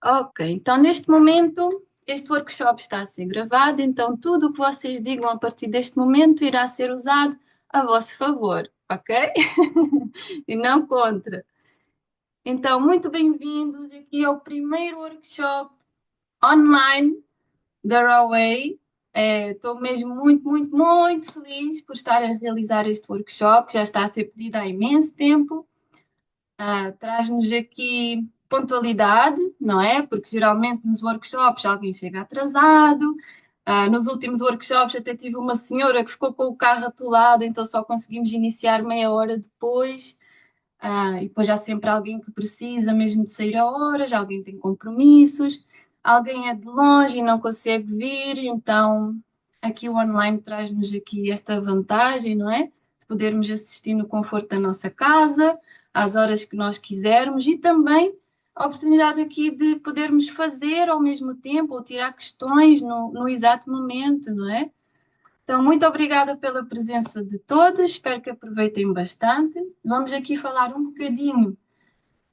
Ok, então neste momento este workshop está a ser gravado, então tudo o que vocês digam a partir deste momento irá ser usado a vosso favor, ok? E não contra. Então, muito bem-vindos aqui ao primeiro workshop online da Raway. Estou mesmo muito feliz por estar a realizar este workshop, que já está a ser pedido há imenso tempo. Traz-nos aqui pontualidade, não é? Porque geralmente nos workshops alguém chega atrasado. Nos últimos workshops até tive uma senhora que ficou com o carro atolado, então só conseguimos iniciar meia hora depois. E depois há sempre alguém que precisa mesmo de sair a horas, alguém tem compromissos, alguém é de longe e não consegue vir, então aqui o online traz-nos aqui esta vantagem, não é? De podermos assistir no conforto da nossa casa, às horas que nós quisermos e também a oportunidade aqui de podermos fazer ao mesmo tempo ou tirar questões no exato momento, não é? Então, muito obrigada pela presença de todos, espero que aproveitem bastante. Vamos aqui falar um bocadinho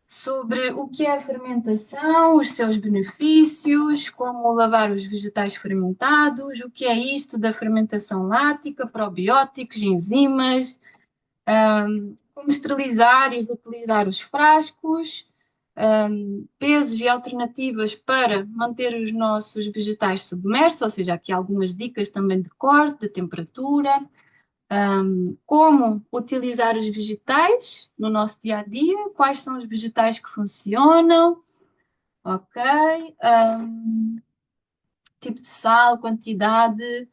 sobre o que é a fermentação, os seus benefícios, como lavar os vegetais fermentados, o que é isto da fermentação lática, probióticos, enzimas, como esterilizar e reutilizar os frascos, pesos e alternativas para manter os nossos vegetais submersos, ou seja, aqui algumas dicas também de corte, de temperatura, como utilizar os vegetais no nosso dia a dia, quais são os vegetais que funcionam, ok? Tipo de sal, quantidade,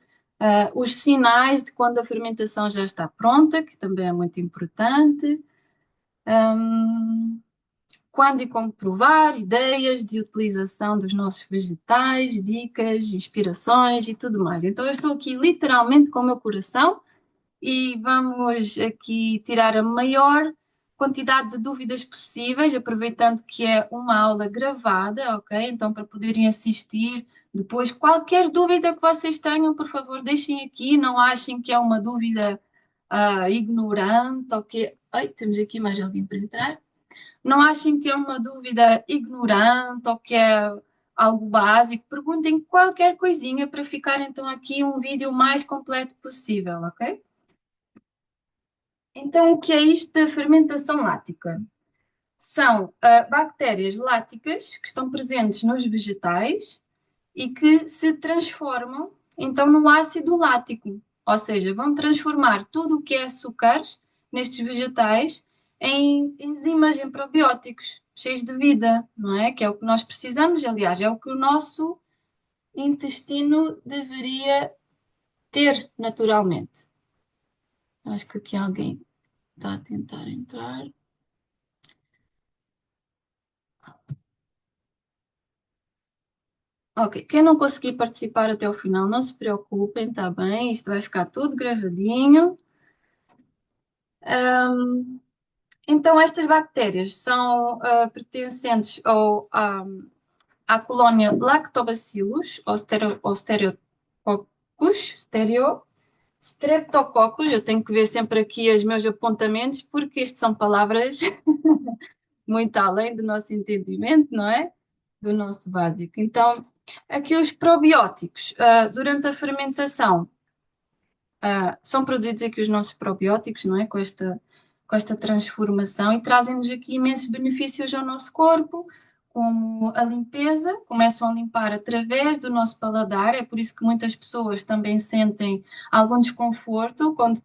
os sinais de quando a fermentação já está pronta, que também é muito importante. Quando e como provar, ideias de utilização dos nossos vegetais, dicas, inspirações e tudo mais. Então, eu estou aqui literalmente com o meu coração e vamos aqui tirar a maior quantidade de dúvidas possíveis, aproveitando que é uma aula gravada, ok? Então, para poderem assistir depois, qualquer dúvida que vocês tenham, por favor, deixem aqui, não achem que é uma dúvida ignorante, ok? Ai, temos aqui mais alguém para entrar. Não achem que é uma dúvida ignorante ou que é algo básico. Perguntem qualquer coisinha para ficar então aqui um vídeo o mais completo possível, ok? Então, o que é isto da fermentação lática? São bactérias láticas que estão presentes nos vegetais e que se transformam então no ácido lático, ou seja, vão transformar tudo o que é açúcares nestes vegetais em enzimas, em probióticos, cheios de vida, não é? Que é o que nós precisamos, aliás, é o que o nosso intestino deveria ter naturalmente. Acho que aqui alguém está a tentar entrar. Ok, quem não conseguir participar até o final, não se preocupem, está bem? Isto vai ficar tudo gravadinho. Ahm, então, estas bactérias são pertencentes à colónia Lactobacillus, ou Streptococcus. Eu tenho que ver sempre aqui os meus apontamentos, porque isto são palavras muito além do nosso entendimento, não é? Do nosso básico. Então, aqui os probióticos, durante a fermentação, são produzidos aqui os nossos probióticos, não é? Com esta transformação e trazem-nos aqui imensos benefícios ao nosso corpo, como a limpeza, começam a limpar através do nosso paladar, é por isso que muitas pessoas também sentem algum desconforto quando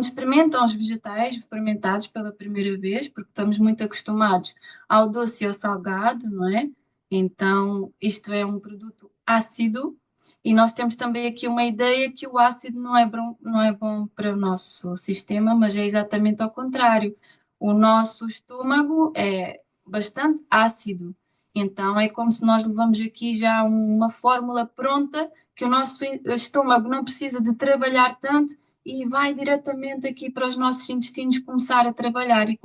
experimentam os vegetais fermentados pela primeira vez, porque estamos muito acostumados ao doce e ao salgado, não é? Então, isto é um produto ácido e nós temos também aqui uma ideia que o ácido não é bom para o nosso sistema, mas é exatamente ao contrário. O nosso estômago é bastante ácido, então é como se nós levamos aqui já uma fórmula pronta que o nosso estômago não precisa de trabalhar tanto e vai diretamente aqui para os nossos intestinos começar a trabalhar e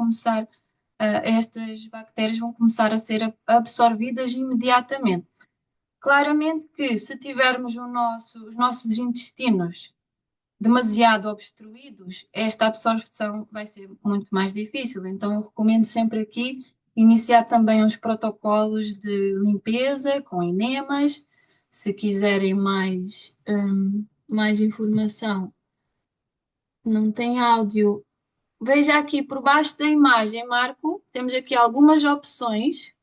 estas bactérias vão começar a ser absorvidas imediatamente. Claramente que se tivermos os nossos intestinos demasiado obstruídos, esta absorção vai ser muito mais difícil. Então, eu recomendo sempre aqui Iniciar também os protocolos de limpeza com enemas. Se quiserem mais informação, não tem áudio. Veja aqui por baixo da imagem, Marco, temos aqui algumas opções.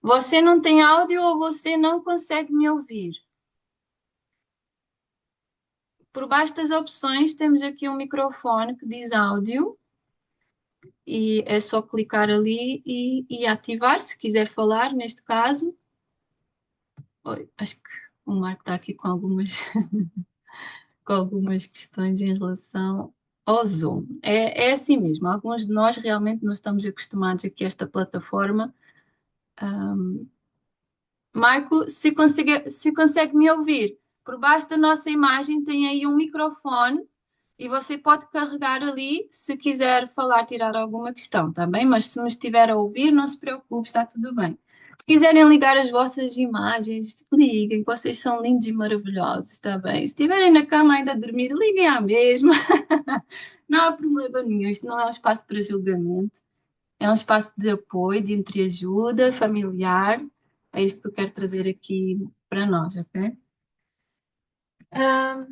Você não tem áudio ou você não consegue me ouvir? Por baixo das opções, temos aqui um microfone que diz áudio e é só clicar ali e ativar, se quiser falar, neste caso. Oi, acho que o Marco está aqui com algumas questões em relação ao Zoom. É assim mesmo, alguns de nós realmente não estamos acostumados aqui a esta plataforma. Marco, se consegue me ouvir, por baixo da nossa imagem tem aí um microfone e você pode carregar ali se quiser falar, tirar alguma questão, tá bem? Mas se me estiver a ouvir, não se preocupe, está tudo bem. Se quiserem ligar as vossas imagens, liguem, vocês são lindos e maravilhosos, está bem? Se estiverem na cama ainda a dormir, liguem à mesma. Não há problema nenhum, isto não é um espaço para julgamento. É um espaço de apoio, de entreajuda familiar. É isto que eu quero trazer aqui para nós, ok? Ah,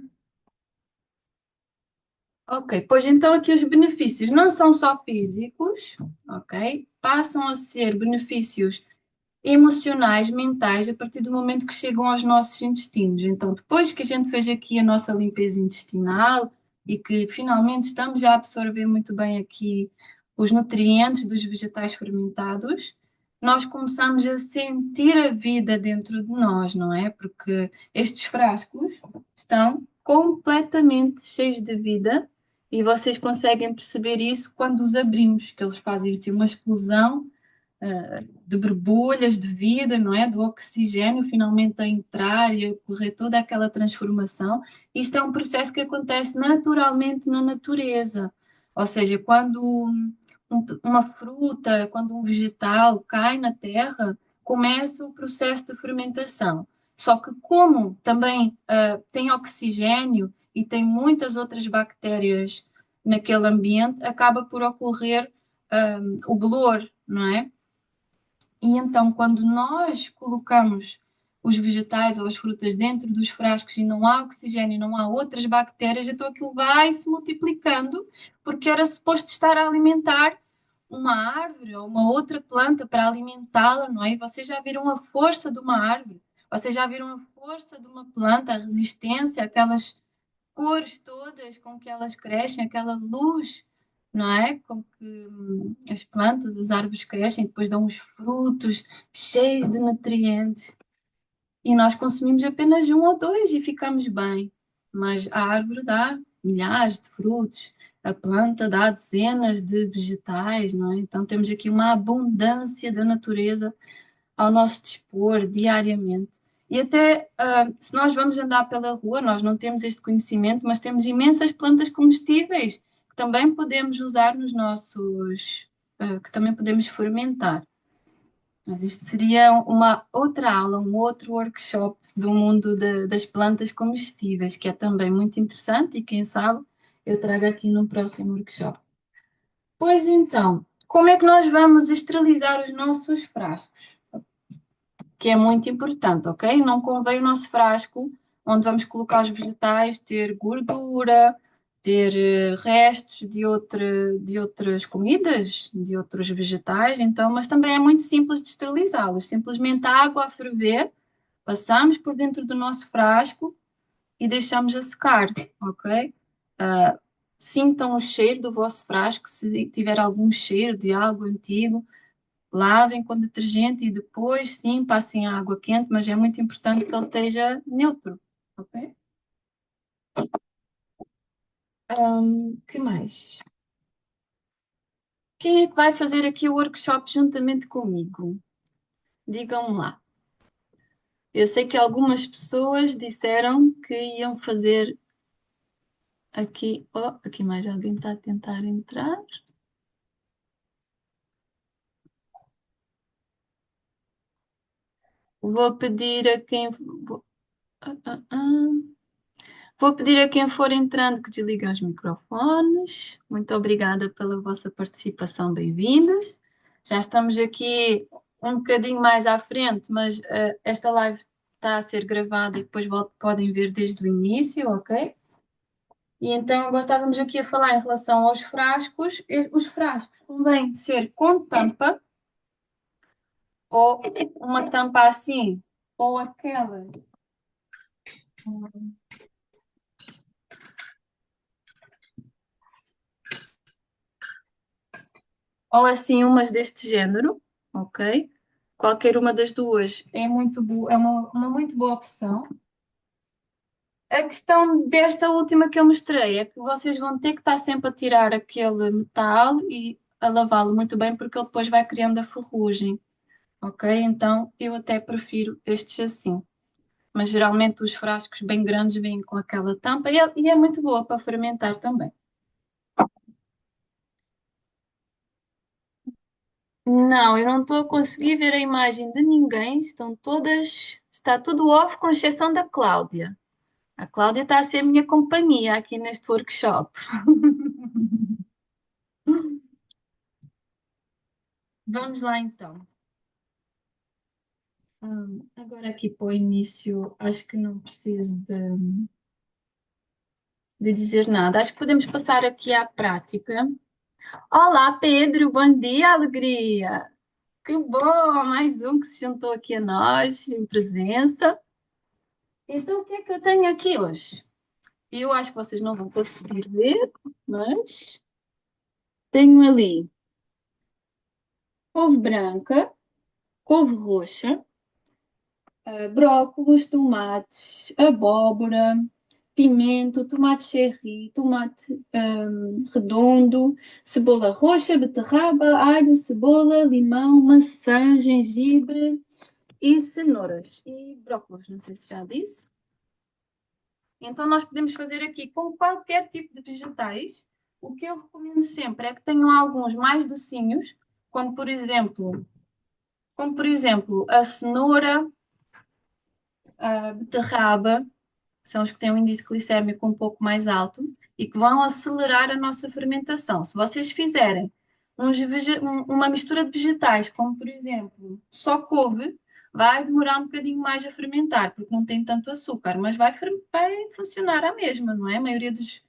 ok, pois então aqui os benefícios não são só físicos, ok? Passam a ser benefícios emocionais, mentais, a partir do momento que chegam aos nossos intestinos. Então, depois que a gente fez aqui a nossa limpeza intestinal e que finalmente estamos a absorver muito bem aqui os nutrientes dos vegetais fermentados, nós começamos a sentir a vida dentro de nós, não é? Porque estes frascos estão completamente cheios de vida e vocês conseguem perceber isso quando os abrimos, que eles fazem assim uma explosão de borbulhas de vida, não é? Do oxigênio finalmente a entrar e a ocorrer toda aquela transformação. Isto é um processo que acontece naturalmente na natureza. Ou seja, quando uma fruta, quando um vegetal cai na terra, começa o processo de fermentação. Só que como também tem oxigênio e tem muitas outras bactérias naquele ambiente, acaba por ocorrer o bolor, não é? E então, quando nós colocamos os vegetais ou as frutas dentro dos frascos e não há oxigênio, não há outras bactérias, então aquilo vai se multiplicando, porque era suposto estar a alimentar uma árvore ou uma outra planta para alimentá-la, não é? E vocês já viram a força de uma árvore, vocês já viram a força de uma planta, a resistência, aquelas cores todas com que elas crescem, aquela luz, não é? Com que as plantas, as árvores crescem, e depois dão os frutos cheios de nutrientes. E nós consumimos apenas um ou dois e ficamos bem. Mas a árvore dá milhares de frutos, a planta dá dezenas de vegetais, não é? Então temos aqui uma abundância da natureza ao nosso dispor diariamente. E até se nós vamos andar pela rua, nós não temos este conhecimento, mas temos imensas plantas comestíveis que também podemos usar nos nossos, que também podemos fermentar. Mas isto seria uma outra aula, um outro workshop do mundo das plantas comestíveis, que é também muito interessante e quem sabe eu trago aqui no próximo workshop. Pois então, como é que nós vamos esterilizar os nossos frascos? Que é muito importante, ok? Não convém o nosso frasco, onde vamos colocar os vegetais, ter gordura, ter restos de outras comidas, de outros vegetais, então, mas também é muito simples de esterilizá-los. Simplesmente a água a ferver, passamos por dentro do nosso frasco e deixamos a secar, ok? Sintam o cheiro do vosso frasco, se tiver algum cheiro de algo antigo, lavem com detergente e depois, sim, passem a água quente, mas é muito importante que ele esteja neutro, ok? Que mais? Quem é que vai fazer aqui o workshop juntamente comigo? Digam-me lá. Eu sei que algumas pessoas disseram que iam fazer aqui. Oh, aqui mais alguém está a tentar entrar. Vou pedir a quem. Ah, ah, ah. Vou pedir a quem for entrando que desliguem os microfones. Muito obrigada pela vossa participação, bem-vindos. Já estamos aqui um bocadinho mais à frente, mas esta live está a ser gravada e depois podem ver desde o início, ok? E então agora estávamos aqui a falar em relação aos frascos. Os frascos convém ser com tampa ou uma tampa assim, ou aquela. Ou assim, umas deste género, ok? Qualquer uma das duas é muito boa, é uma muito boa opção. A questão desta última que eu mostrei é que vocês vão ter que estar sempre a tirar aquele metal e a lavá-lo muito bem, porque ele depois vai criando a ferrugem, ok? Então eu até prefiro estes assim. Mas geralmente os frascos bem grandes vêm com aquela tampa e é muito boa para fermentar também. Não, eu não estou a conseguir ver a imagem de ninguém, estão todas, está tudo off, com exceção da Cláudia. A Cláudia está a ser minha companhia aqui neste workshop. Vamos lá então. Agora aqui para o início, acho que não preciso de dizer nada. Acho que podemos passar aqui à prática. Olá, Pedro, bom dia, alegria. Que bom, mais um que se juntou aqui a nós em presença. Então, o que é que eu tenho aqui hoje? Eu acho que vocês não vão conseguir ver, mas tenho ali couve branca, couve roxa, brócolos, tomates, abóbora, pimento, tomate cherry, tomate redondo, cebola roxa, beterraba, alho, cebola, limão, maçã, gengibre e cenouras. E brócolos, não sei se já disse. Então, nós podemos fazer aqui com qualquer tipo de vegetais. O que eu recomendo sempre é que tenham alguns mais docinhos, como por exemplo, a cenoura, a beterraba, são os que têm um índice glicémico um pouco mais alto e que vão acelerar a nossa fermentação. Se vocês fizerem uma mistura de vegetais, como por exemplo, só couve, vai demorar um bocadinho mais a fermentar, porque não tem tanto açúcar, mas vai funcionar a mesma, não é? A maioria dos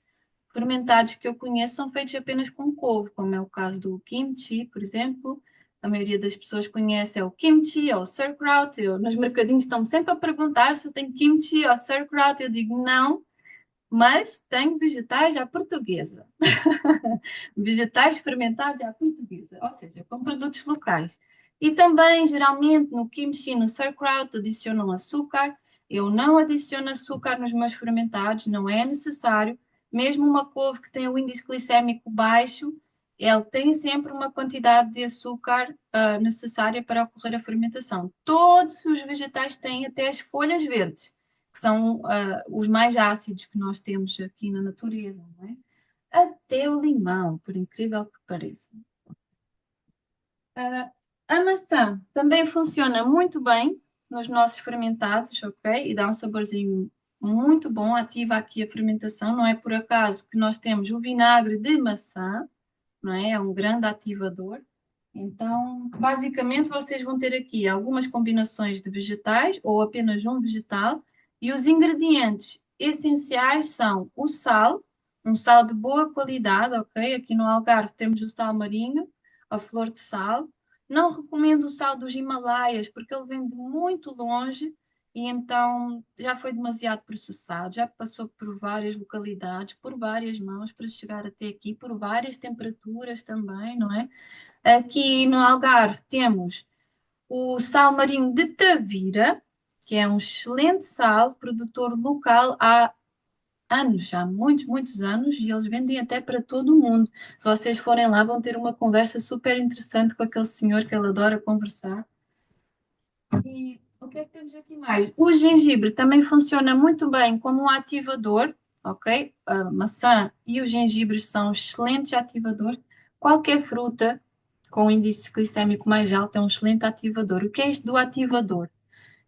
fermentados que eu conheço são feitos apenas com couve, como é o caso do kimchi, por exemplo. A maioria das pessoas conhece é o kimchi ou o sauerkraut. Nos mercadinhos estão sempre a perguntar se eu tenho kimchi ou sauerkraut. Eu digo não, mas tenho vegetais à portuguesa. Vegetais fermentados à portuguesa, ou seja, com produtos locais. E também, geralmente, no kimchi e no sauerkraut adicionam açúcar. Eu não adiciono açúcar nos meus fermentados, não é necessário. Mesmo uma couve que tem o índice glicémico baixo, ele tem sempre uma quantidade de açúcar necessária para ocorrer a fermentação. Todos os vegetais têm, até as folhas verdes, que são os mais ácidos que nós temos aqui na natureza, não é? Até o limão, por incrível que pareça. Ah, a maçã também funciona muito bem nos nossos fermentados, ok? E dá um saborzinho muito bom, ativa aqui a fermentação. Não é por acaso que nós temos o vinagre de maçã, não é? É um grande ativador. Então, basicamente, vocês vão ter aqui algumas combinações de vegetais ou apenas um vegetal, e os ingredientes essenciais são o sal, um sal de boa qualidade, ok? Aqui no Algarve temos o sal marinho, a flor de sal. Não recomendo o sal dos Himalaias, porque ele vem de muito longe e então já foi demasiado processado, já passou por várias localidades, por várias mãos para chegar até aqui, por várias temperaturas também, não é? Aqui no Algarve temos o sal marinho de Tavira, que é um excelente sal, produtor local há anos, há muitos, muitos anos, e eles vendem até para todo o mundo. Se vocês forem lá, vão ter uma conversa super interessante com aquele senhor que ele adora conversar. E o que é que temos aqui mais? O gengibre também funciona muito bem como um ativador, ok? A maçã e o gengibre são excelentes ativadores. Qualquer fruta com índice glicémico mais alto é um excelente ativador. O que é isto do ativador?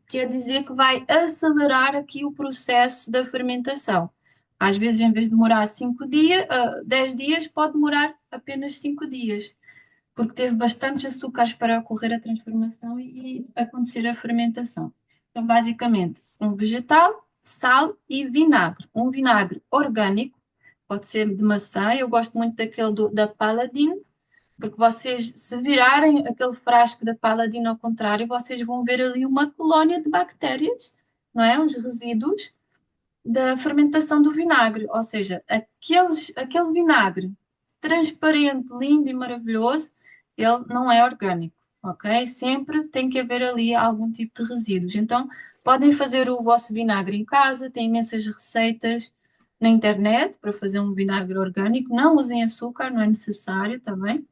Quer dizer que vai acelerar aqui o processo da fermentação. Às vezes, em vez de demorar 5 dias, 10 dias, pode demorar apenas 5 dias. porque teve bastantes açúcares para ocorrer a transformação e acontecer a fermentação. Então, basicamente, um vegetal, sal e vinagre. Um vinagre orgânico, pode ser de maçã, eu gosto muito daquele da Paladin, porque vocês, se virarem aquele frasco da Paladin ao contrário, vocês vão ver ali uma colónia de bactérias, não é? Uns resíduos da fermentação do vinagre, ou seja, aquele vinagre transparente, lindo e maravilhoso, ele não é orgânico, ok? Sempre tem que haver ali algum tipo de resíduos. Então, podem fazer o vosso vinagre em casa, tem imensas receitas na internet para fazer um vinagre orgânico. Não usem açúcar, não é necessário também.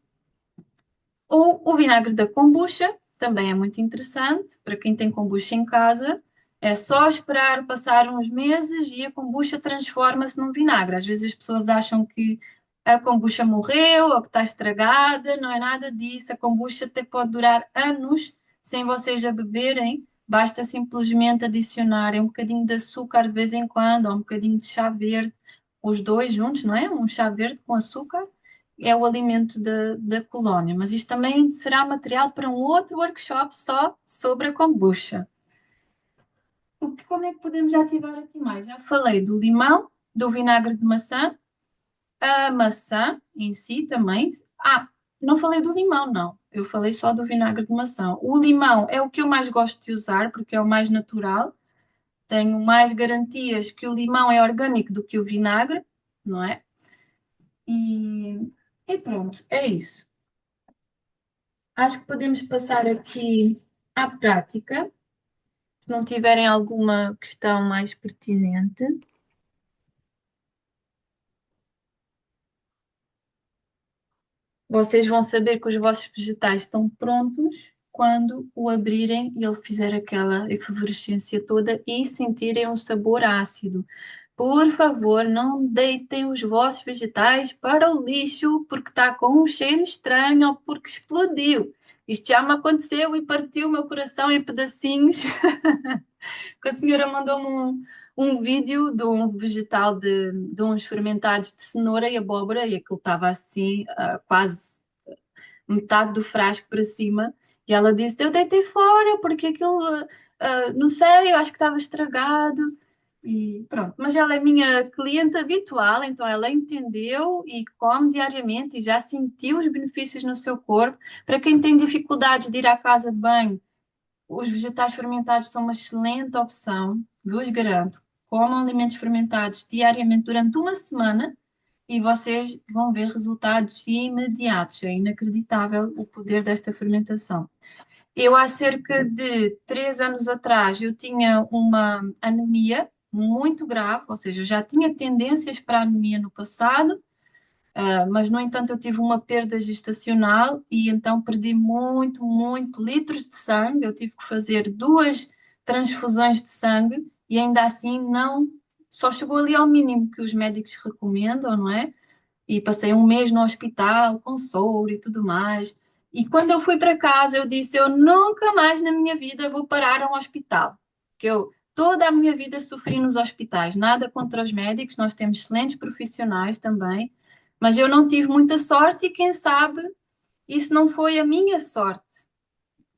Ou o vinagre da kombucha, também é muito interessante para quem tem kombucha em casa. É só esperar passar uns meses e a kombucha transforma-se num vinagre. Às vezes as pessoas acham que a kombucha morreu ou que está estragada, não é nada disso. A kombucha até pode durar anos sem vocês a beberem. Basta simplesmente adicionarem um bocadinho de açúcar de vez em quando ou um bocadinho de chá verde, os dois juntos, não é? Um chá verde com açúcar é o alimento da colónia, mas isto também será material para um outro workshop só sobre a kombucha. Como é que podemos ativar aqui mais? Já falei do limão, do vinagre de maçã, a maçã em si também. Ah, não falei do limão, não. Eu falei só do vinagre de maçã. O limão é o que eu mais gosto de usar porque é o mais natural. Tenho mais garantias que o limão é orgânico do que o vinagre, não é? E, e pronto, é isso. Acho que podemos passar aqui à prática, se não tiverem alguma questão mais pertinente. Vocês vão saber que os vossos vegetais estão prontos quando o abrirem e ele fizer aquela efervescência toda e sentirem um sabor ácido. Por favor, não deitem os vossos vegetais para o lixo porque está com um cheiro estranho ou porque explodiu. Isto já me aconteceu e partiu o meu coração em pedacinhos. Que a senhora mandou-me um vídeo de um vegetal de uns fermentados de cenoura e abóbora, e aquilo estava assim, quase metade do frasco para cima. E ela disse: Eu deitei fora porque aquilo, não sei, eu acho que estava estragado. E pronto, mas ela é minha cliente habitual, então ela entendeu e come diariamente e já sentiu os benefícios no seu corpo. Para quem tem dificuldades de ir à casa de banho, os vegetais fermentados são uma excelente opção, vos garanto. Comam alimentos fermentados diariamente durante uma semana e vocês vão ver resultados imediatos. É inacreditável o poder desta fermentação. Eu, há cerca de 3 anos atrás, eu tinha uma anemia muito grave, ou seja, eu já tinha tendências para anemia no passado, mas, no entanto, eu tive uma perda gestacional e então perdi muito litros de sangue. Eu tive que fazer 2 transfusões de sangue e ainda assim não, só chegou ali ao mínimo que os médicos recomendam, não é? E passei um mês no hospital com soro e tudo mais. E quando eu fui para casa, eu disse: Eu nunca mais na minha vida vou parar a um hospital. Que eu toda a minha vida sofri nos hospitais. Nada contra os médicos, nós temos excelentes profissionais também. Mas eu não tive muita sorte e quem sabe isso não foi a minha sorte.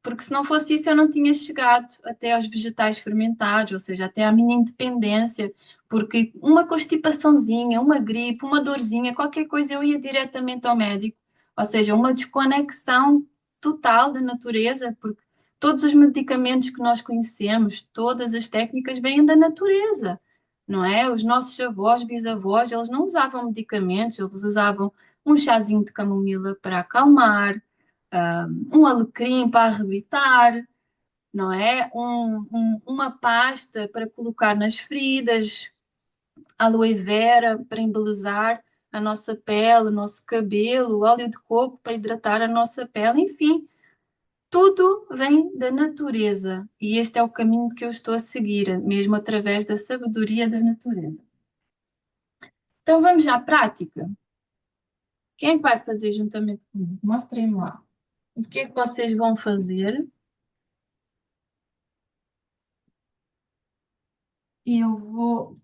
Porque se não fosse isso, eu não tinha chegado até aos vegetais fermentados, ou seja, até à minha independência, porque uma constipaçãozinha, uma gripe, uma dorzinha, qualquer coisa, eu ia diretamente ao médico. Ou seja, uma desconexão total da natureza, porque todos os medicamentos que nós conhecemos, todas as técnicas vêm da natureza, não é? Os nossos avós, bisavós, eles não usavam medicamentos, eles usavam um chazinho de camomila para acalmar, um alecrim para arrebitar, não é? Uma pasta para colocar nas feridas, aloe vera para embelezar a nossa pele, o nosso cabelo, óleo de coco para hidratar a nossa pele, enfim, tudo vem da natureza e este é o caminho que eu estou a seguir, mesmo através da sabedoria da natureza. Então vamos à prática. Quem é que vai fazer juntamente comigo? Mostrem-me lá. O que é que vocês vão fazer? E eu vou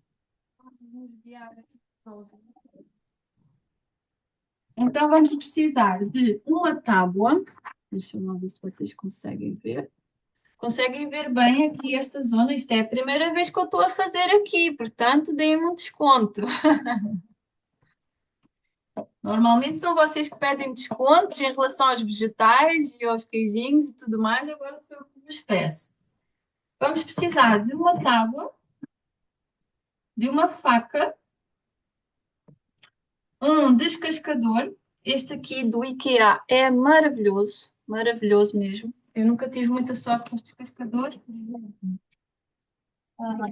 nos guiar aqui todos. Então vamos precisar de uma tábua. Deixa eu lá ver se vocês conseguem ver. Conseguem ver bem aqui esta zona? Isto é a primeira vez que eu estou a fazer aqui, portanto, deem-me um desconto. Normalmente são vocês que pedem descontos em relação aos vegetais e aos queijinhos e tudo mais, agora sou eu que vos peço. Vamos precisar de uma tábua, de uma faca, um descascador. Este aqui do IKEA é maravilhoso, maravilhoso mesmo. Eu nunca tive muita sorte com os descascadores, por exemplo. Ah,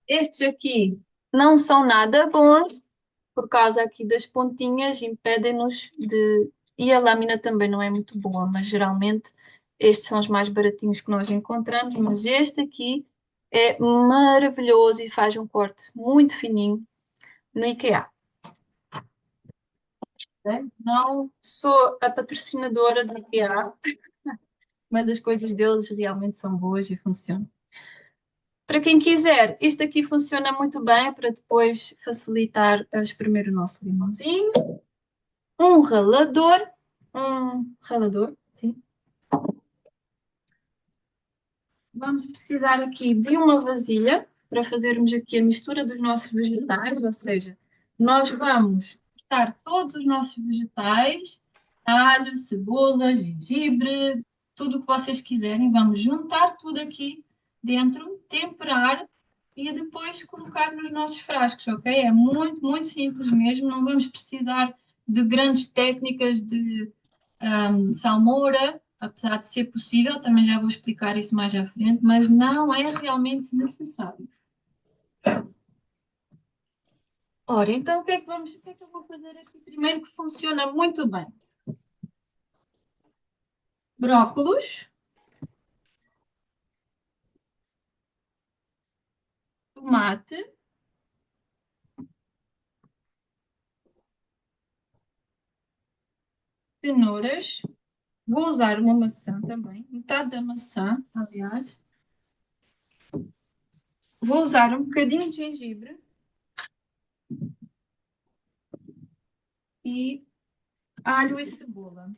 estes aqui não são nada bons, por causa aqui das pontinhas, impedem-nos de. E a lâmina também não é muito boa, mas geralmente estes são os mais baratinhos que nós encontramos. Mas este aqui é maravilhoso e faz um corte muito fininho no IKEA. Não sou a patrocinadora do IKEA, mas as coisas deles realmente são boas e funcionam. Para quem quiser, este aqui funciona muito bem para depois facilitar a espremer o nosso limãozinho. Um ralador, sim. Vamos precisar aqui de uma vasilha para fazermos aqui a mistura dos nossos vegetais, ou seja, nós vamos cortar todos os nossos vegetais, alho, cebola, gengibre, tudo o que vocês quiserem, vamos juntar tudo aqui dentro, temperar e depois colocar nos nossos frascos, ok? É muito, muito simples mesmo, não vamos precisar de grandes técnicas de salmoura, apesar de ser possível, também já vou explicar isso mais à frente, mas não é realmente necessário. Ora, então o que é que eu vou fazer aqui primeiro que funciona muito bem? Brócolos, tomate, cenouras, vou usar uma maçã também, metade da maçã, aliás. Vou usar um bocadinho de gengibre e alho e cebola.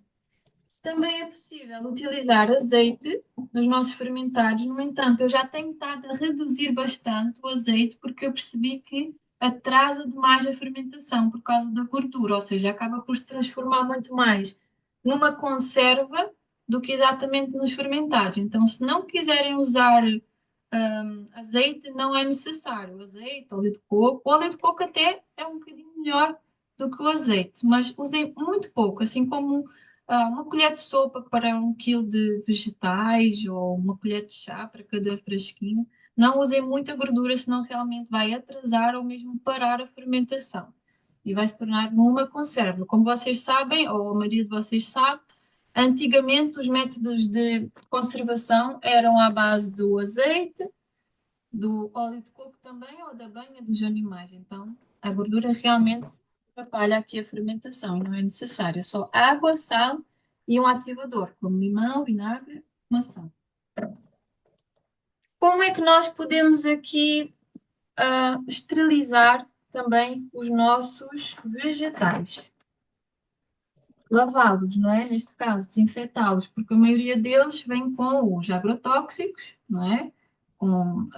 Também é possível utilizar azeite nos nossos fermentados, no entanto, eu já tenho estado a reduzir bastante o azeite porque eu percebi que atrasa demais a fermentação por causa da gordura, ou seja, acaba por se transformar muito mais numa conserva do que exatamente nos fermentados. Então, se não quiserem usar azeite, não é necessário. Azeite, óleo de coco. O óleo de coco até é um bocadinho melhor do que o azeite, mas usem muito pouco, assim como uma colher de sopa para 1 quilo de vegetais ou uma colher de chá para cada frasquinho. Não usem muita gordura, senão realmente vai atrasar ou mesmo parar a fermentação. E vai se tornar numa conserva. Como vocês sabem, ou a maioria de vocês sabe, antigamente os métodos de conservação eram à base do azeite, do óleo de coco também ou da banha dos animais. Então, a gordura realmente atrapalha aqui a fermentação e não é necessário. É só água, sal e um ativador, como limão, vinagre, maçã. Como é que nós podemos aqui esterilizar também os nossos vegetais? Lavá-los, não é? Neste caso, desinfetá-los, porque a maioria deles vem com os agrotóxicos, não é? Com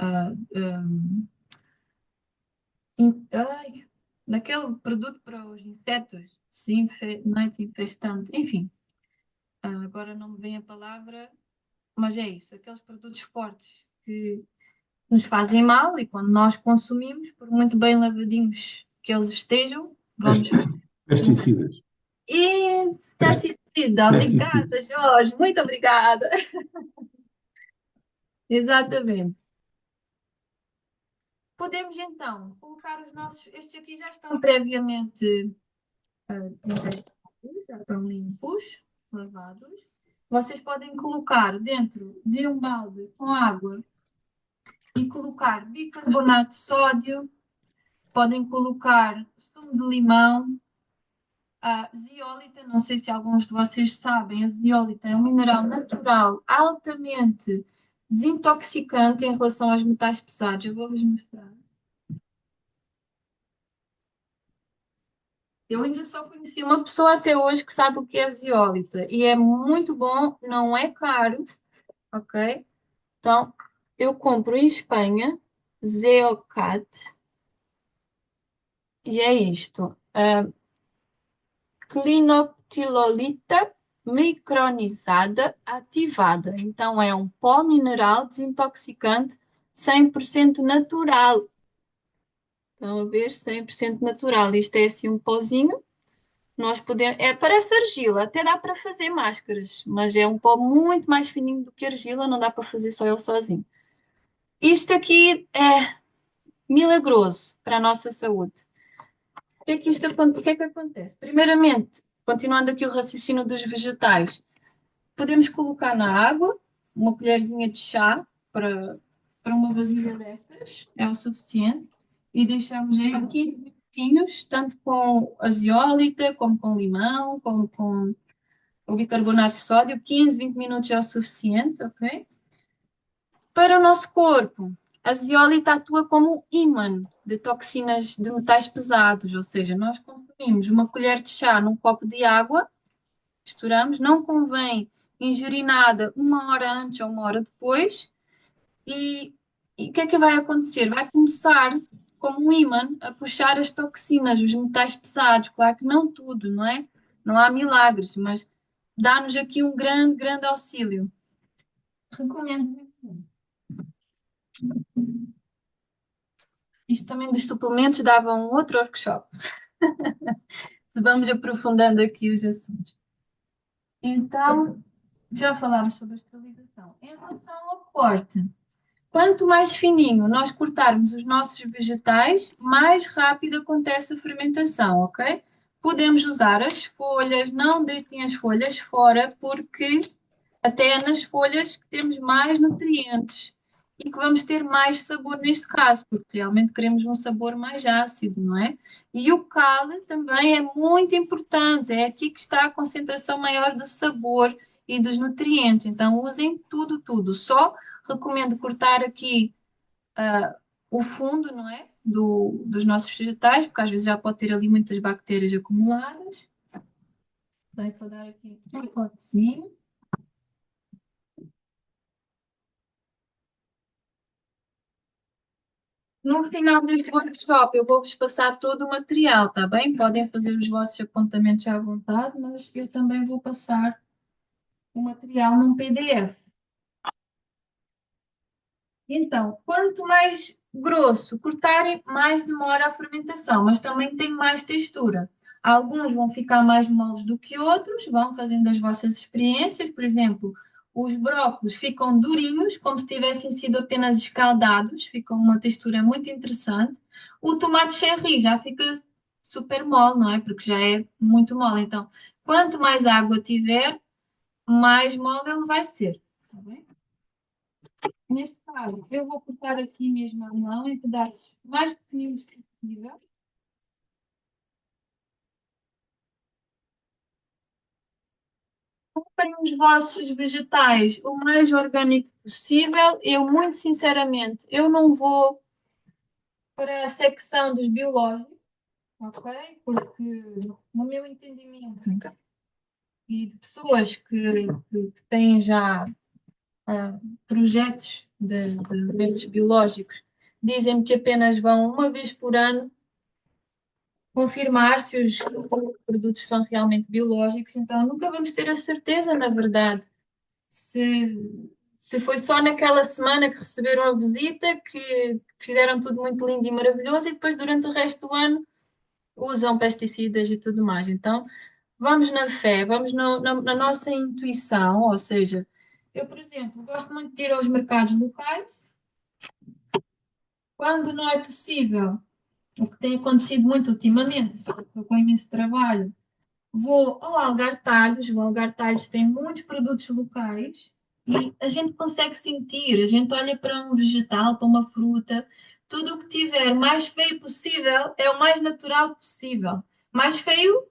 ai, daquele produto para os insetos, não é desinfestante, enfim, agora não me vem a palavra, mas é isso, aqueles produtos fortes que nos fazem mal e quando nós consumimos, por muito bem lavadinhos que eles estejam, vamos fazer. Pesticidas. Inseticida, Pesticidas. obrigada, Jorge, muito obrigada. Exatamente. Podemos então colocar os nossos, estes aqui já estão previamente desinfestados, já estão limpos, lavados. Vocês podem colocar dentro de um balde com água e colocar bicarbonato de sódio, podem colocar sumo de limão, a zeólita, não sei se alguns de vocês sabem, a zeólita é um mineral natural altamente desintoxicante em relação aos metais pesados. Eu vou-vos mostrar. Eu ainda só conheci uma pessoa até hoje que sabe o que é zeólita e é muito bom, não é caro, ok? Então, eu compro em Espanha Zeocat e é isto. Clinoptilolita micronizada ativada. Então, é um pó mineral desintoxicante 100% natural. Estão a ver? 100% natural. Isto é assim um pozinho. Nós podemos, parece argila, até dá para fazer máscaras, mas é um pó muito mais fininho do que argila, não dá para fazer só ele sozinho. Isto aqui é milagroso para a nossa saúde. O que é que acontece? Primeiramente, continuando aqui o raciocínio dos vegetais, podemos colocar na água uma colherzinha de chá para uma vasilha destas, é o suficiente, e deixamos aí 15 minutinhos, tanto com a zeólita, como com limão, como com o bicarbonato de sódio, 15, 20 minutos é o suficiente, ok? Para o nosso corpo, a zeólita atua como um ímã de toxinas de metais pesados, ou seja, nós consumimos uma colher de chá num copo de água, misturamos, não convém ingerir nada uma hora antes ou uma hora depois, e, e o que é que vai acontecer? Vai começar, como um ímã, a puxar as toxinas, os metais pesados. Claro que não tudo, não é? Não há milagres, mas dá-nos aqui um grande, grande auxílio. Recomendo mesmo. Isto também dos suplementos dava um outro workshop, se vamos aprofundando aqui os assuntos. Então, já falámos sobre a esterilização. Em relação ao corte, quanto mais fininho nós cortarmos os nossos vegetais, mais rápido acontece a fermentação, ok? Podemos usar as folhas, não deitem as folhas fora, porque até é nas folhas que temos mais nutrientes e que vamos ter mais sabor neste caso, porque realmente queremos um sabor mais ácido, não é? E o cal também é muito importante, é aqui que está a concentração maior do sabor e dos nutrientes. Então usem tudo, tudo. Só recomendo cortar aqui o fundo, não é? Dos nossos vegetais, porque às vezes já pode ter ali muitas bactérias acumuladas. Vai só dar aqui um cortezinho. No final deste workshop, eu vou-vos passar todo o material, tá bem? Podem fazer os vossos apontamentos à vontade, mas eu também vou passar o material num PDF. Então, quanto mais grosso cortarem, mais demora a fermentação, mas também tem mais textura. Alguns vão ficar mais moles do que outros, vão fazendo as vossas experiências. Por exemplo, os brócolos ficam durinhos, como se tivessem sido apenas escaldados, ficam uma textura muito interessante. O tomate cherry já fica super mole, não é? Porque já é muito mole. Então, quanto mais água tiver, mais mole ele vai ser. Tá bem? Neste caso, eu vou cortar aqui mesmo à mão em pedaços mais pequeninos possível. Comprem os vossos vegetais o mais orgânico possível. Eu, muito sinceramente, eu não vou para a secção dos biológicos, ok? Porque, no meu entendimento, e de pessoas que têm já projetos de alimentos biológicos, dizem-me que apenas vão uma vez por ano confirmar se os produtos são realmente biológicos, então nunca vamos ter a certeza, na verdade, se, se foi só naquela semana que receberam a visita, que fizeram tudo muito lindo e maravilhoso, e depois durante o resto do ano usam pesticidas e tudo mais. Então, vamos na fé, vamos na nossa intuição, ou seja, eu, por exemplo, gosto muito de ir aos mercados locais, quando não é possível, o que tem acontecido muito ultimamente, eu com imenso trabalho. Vou ao Algar Talhos, o Algar Talhos tem muitos produtos locais e a gente consegue sentir, a gente olha para um vegetal, para uma fruta, tudo o que tiver mais feio possível é o mais natural possível. Mais feio,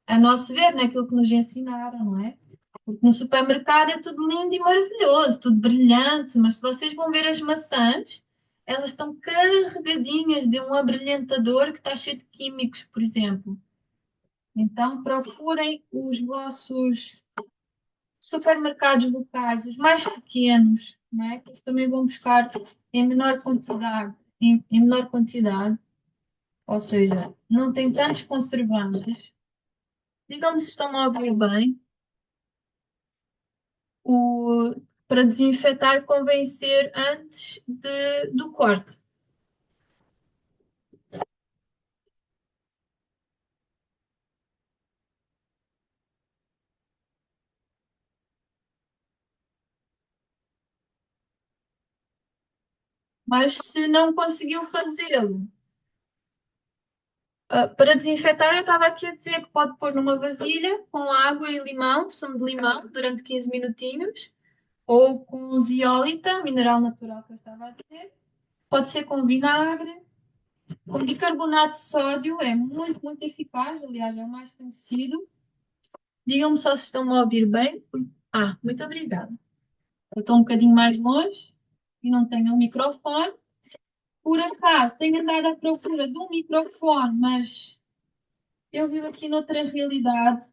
a nosso ver, naquilo que nos ensinaram, não é? Porque no supermercado é tudo lindo e maravilhoso, tudo brilhante, mas se vocês vão ver as maçãs, elas estão carregadinhas de um abrilhantador que está cheio de químicos, por exemplo. Então, procurem os vossos supermercados locais, os mais pequenos, não é? Que eles também vão buscar em menor quantidade, em menor quantidade, ou seja, não tem tantos conservantes. Digam-me se estão a ouvir bem. Para desinfetar convém ser antes do corte. Mas se não conseguiu fazê-lo, para desinfetar, eu estava aqui a dizer que pode pôr numa vasilha com água e limão, sumo de limão, durante 15 minutinhos, ou com zeólita, mineral natural que eu estava a dizer. Pode ser com vinagre, com bicarbonato de sódio, é muito, muito eficaz, aliás, é o mais conhecido. Digam-me só se estão a ouvir bem. Muito obrigada. Eu estou um bocadinho mais longe e não tenho um microfone. Por acaso, tenho andado à procura de um microfone, mas eu vivo aqui noutra realidade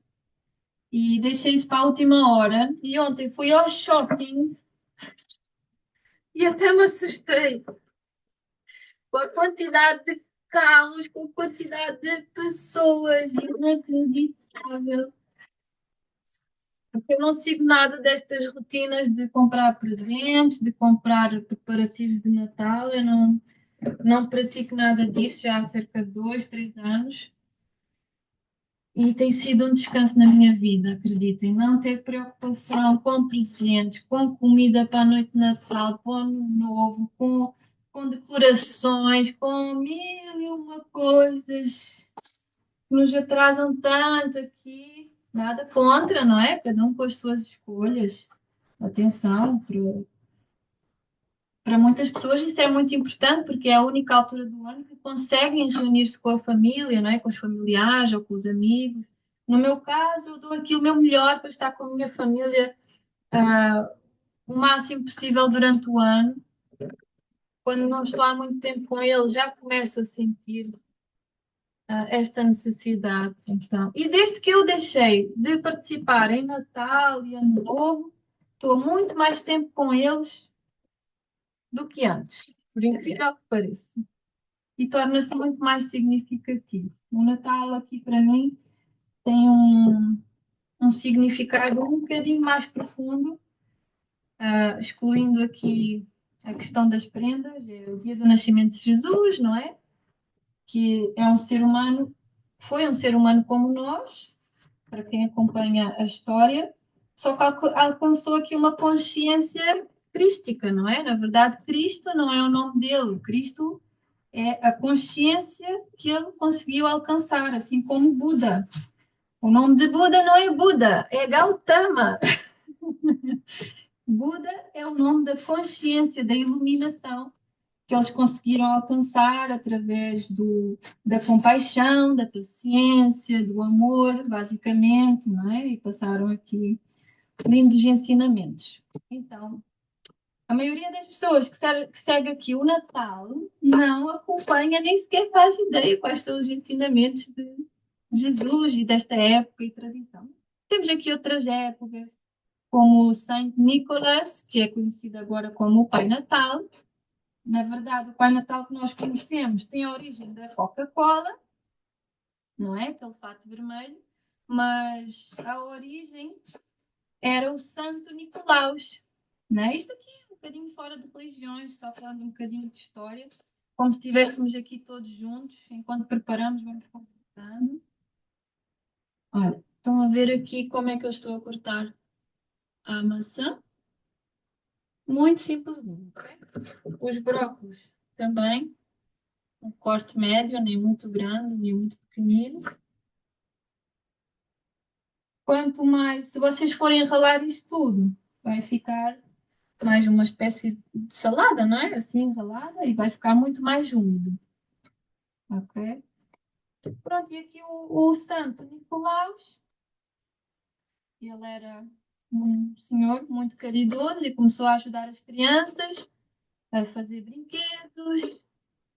e deixei isso para a última hora. E ontem fui ao shopping e até me assustei com a quantidade de carros, com a quantidade de pessoas, inacreditável. Porque eu não sigo nada destas rotinas de comprar presentes, de comprar preparativos de Natal. Eu não pratico nada disso já há cerca de 2, 3 anos. E tem sido um descanso na minha vida, acreditem. Não ter preocupação com presentes, com comida para a noite de Natal, para o Ano Novo, com decorações, com mil e uma coisas que nos atrasam tanto aqui. Nada contra, não é? Cada um com as suas escolhas. Atenção, para muitas pessoas isso é muito importante porque é a única altura do ano que conseguem reunir-se com a família, não é? Com os familiares ou com os amigos. No meu caso, eu dou aqui o meu melhor para estar com a minha família o máximo possível durante o ano. Quando não estou há muito tempo com eles, já começo a sentir esta necessidade. Então. E desde que eu deixei de participar em Natal e Ano Novo, estou muito mais tempo com eles do que antes, por incrível que pareça. E torna-se muito mais significativo. O Natal aqui para mim tem um significado um bocadinho mais profundo, excluindo aqui a questão das prendas, é o dia do nascimento de Jesus, não é? Que é um ser humano, foi um ser humano como nós, para quem acompanha a história, só que alcançou aqui uma consciência crística, não é? Na verdade, Cristo não é o nome dele, Cristo é a consciência que ele conseguiu alcançar, assim como Buda. O nome de Buda não é Buda, é Gautama. Buda é o nome da consciência, da iluminação que eles conseguiram alcançar através da compaixão, da paciência, do amor, basicamente, não é? E passaram aqui lindos ensinamentos. Então, a maioria das pessoas que segue aqui o Natal não acompanha, nem sequer faz ideia quais são os ensinamentos de Jesus e desta época e tradição. Temos aqui outras épocas, como o Saint Nicholas, que é conhecido agora como o Pai Natal. Na verdade, o Pai Natal que nós conhecemos tem a origem da Coca-Cola, não é? Aquele fato vermelho, mas a origem era o Santo Nicolaus, não é? Isto aqui é um bocadinho fora de religiões, só falando um bocadinho de história, como se estivéssemos aqui todos juntos, enquanto preparamos, vamos conversando. Olha, estão a ver aqui como é que eu estou a cortar a maçã? Muito simplesinho, ok? Os brócolos também, um corte médio, nem muito grande, nem muito pequenino. Quanto mais, se vocês forem ralar isto tudo, vai ficar mais uma espécie de salada, não é? Assim, enrolada, e vai ficar muito mais úmido. Ok? Pronto, e aqui o Santo Nicolaus, ele era um senhor muito caridoso e começou a ajudar as crianças a fazer brinquedos,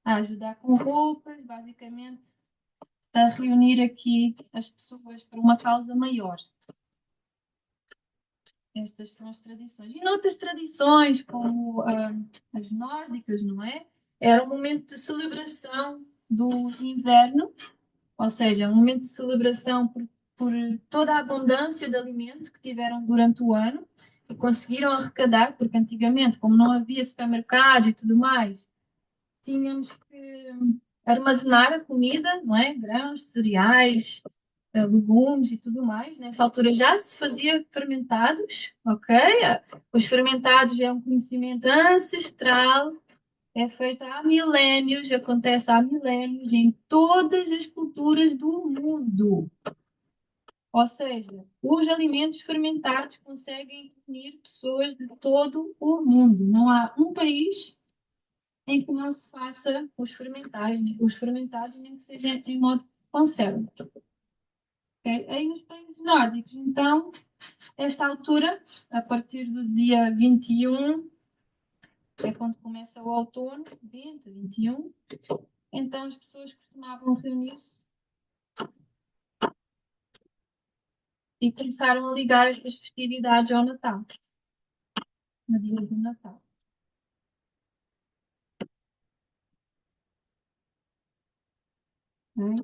a ajudar com roupas, basicamente a reunir aqui as pessoas para uma causa maior. Estas são as tradições. E noutras tradições, como as nórdicas, não é? Era um momento de celebração do inverno, ou seja, um momento de celebração por toda a abundância de alimento que tiveram durante o ano e conseguiram arrecadar, porque antigamente, como não havia supermercados e tudo mais, tínhamos que armazenar a comida, não é? Grãos, cereais, legumes e tudo mais. Nessa altura já se fazia fermentados, ok? Os fermentados é um conhecimento ancestral, é feito há milénios, acontece há milénios em todas as culturas do mundo. Ou seja, os alimentos fermentados conseguem unir pessoas de todo o mundo. Não há um país em que não se faça os fermentados, nem que seja em modo de conserva. Okay? Aí nos países nórdicos, então, esta altura, a partir do dia 21, é quando começa o outono, 20, 21, então as pessoas costumavam reunir-se e começaram a ligar estas festividades ao Natal, no dia do Natal. Né?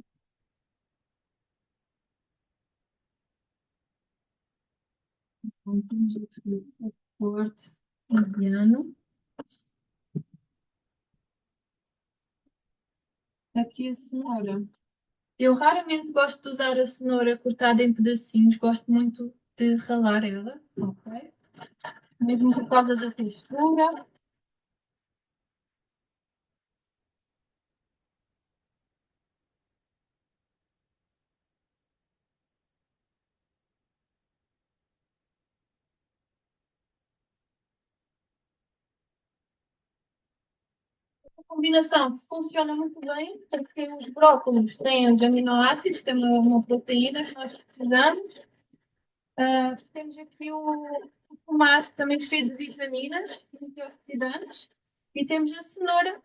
Então, temos aqui o corte indiano. Aqui a cenoura. Eu raramente gosto de usar a cenoura cortada em pedacinhos, gosto muito de ralar ela, ok? Mesmo por causa da textura. A combinação funciona muito bem, porque os brócolos têm os aminoácidos, têm uma proteína que nós precisamos. Temos aqui o tomate também cheio de vitaminas, antioxidantes. E temos a cenoura,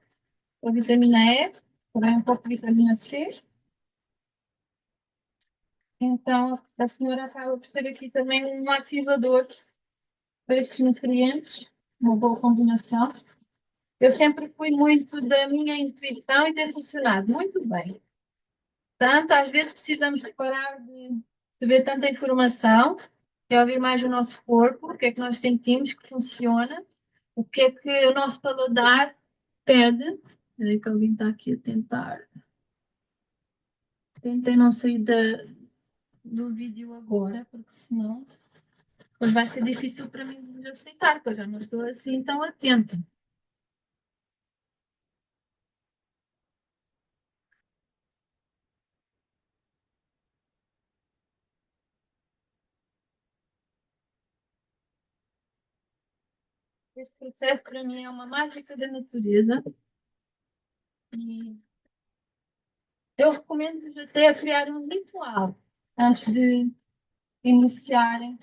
a vitamina E, também um pouco de vitamina C. Então, a cenoura acaba por ser aqui também um ativador para estes nutrientes, uma boa combinação. Eu sempre fui muito da minha intuição e tem funcionado muito bem. Tanto, às vezes precisamos de parar de ver tanta informação e ouvir mais o nosso corpo, o que é que nós sentimos que funciona, o que é que o nosso paladar pede. Espera aí que alguém está aqui a tentar. Tentei não sair do vídeo agora, porque senão depois vai ser difícil para mim de aceitar, porque eu já não estou assim tão atenta. Este processo para mim é uma mágica da natureza e eu recomendo-vos até a criar um ritual antes de iniciarem,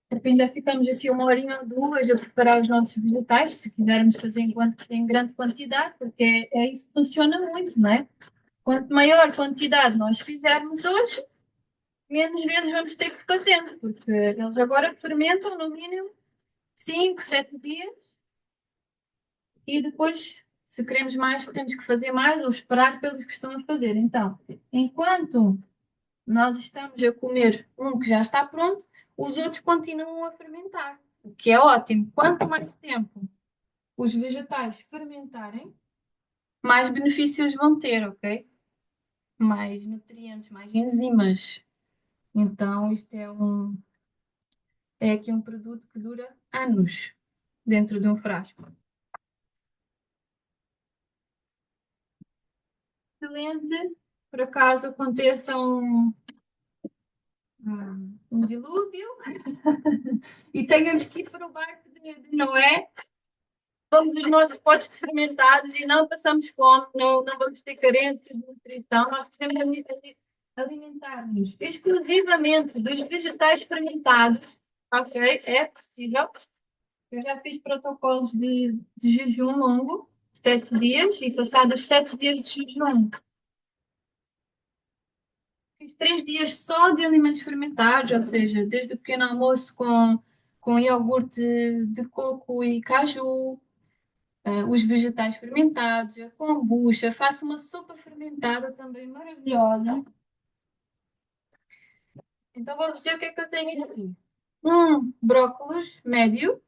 porque ainda ficamos aqui uma horinha ou duas a preparar os nossos vegetais, se quisermos fazer em grande quantidade, porque é isso que funciona muito, não é? Quanto maior quantidade nós fizermos hoje, menos vezes vamos ter que fazer, porque eles agora fermentam no mínimo 5, 7 dias e depois, se queremos mais, temos que fazer mais ou esperar pelos que estão a fazer. Então, enquanto nós estamos a comer um que já está pronto, os outros continuam a fermentar, o que é ótimo. Quanto mais tempo os vegetais fermentarem, mais benefícios vão ter, ok? Mais nutrientes, mais enzimas. Então, isto é aqui um produto que dura anos dentro de um frasco. Excelente, por acaso aconteça um dilúvio e tenhamos que ir para o barco de Noé, vamos os nossos potes de fermentados e não passamos fome, não vamos ter carências de nutrição, nós podemos alimentar-nos exclusivamente dos vegetais fermentados, ok? É possível. Eu já fiz protocolos de jejum longo, 7 dias, e passados 7 dias de jejum, Fiz 3 dias só de alimentos fermentados, ou seja, desde o pequeno almoço com iogurte de coco e caju, os vegetais fermentados, a kombucha, faço uma sopa fermentada também maravilhosa. Então vou dizer o que é que eu tenho aqui. Brócolis médio,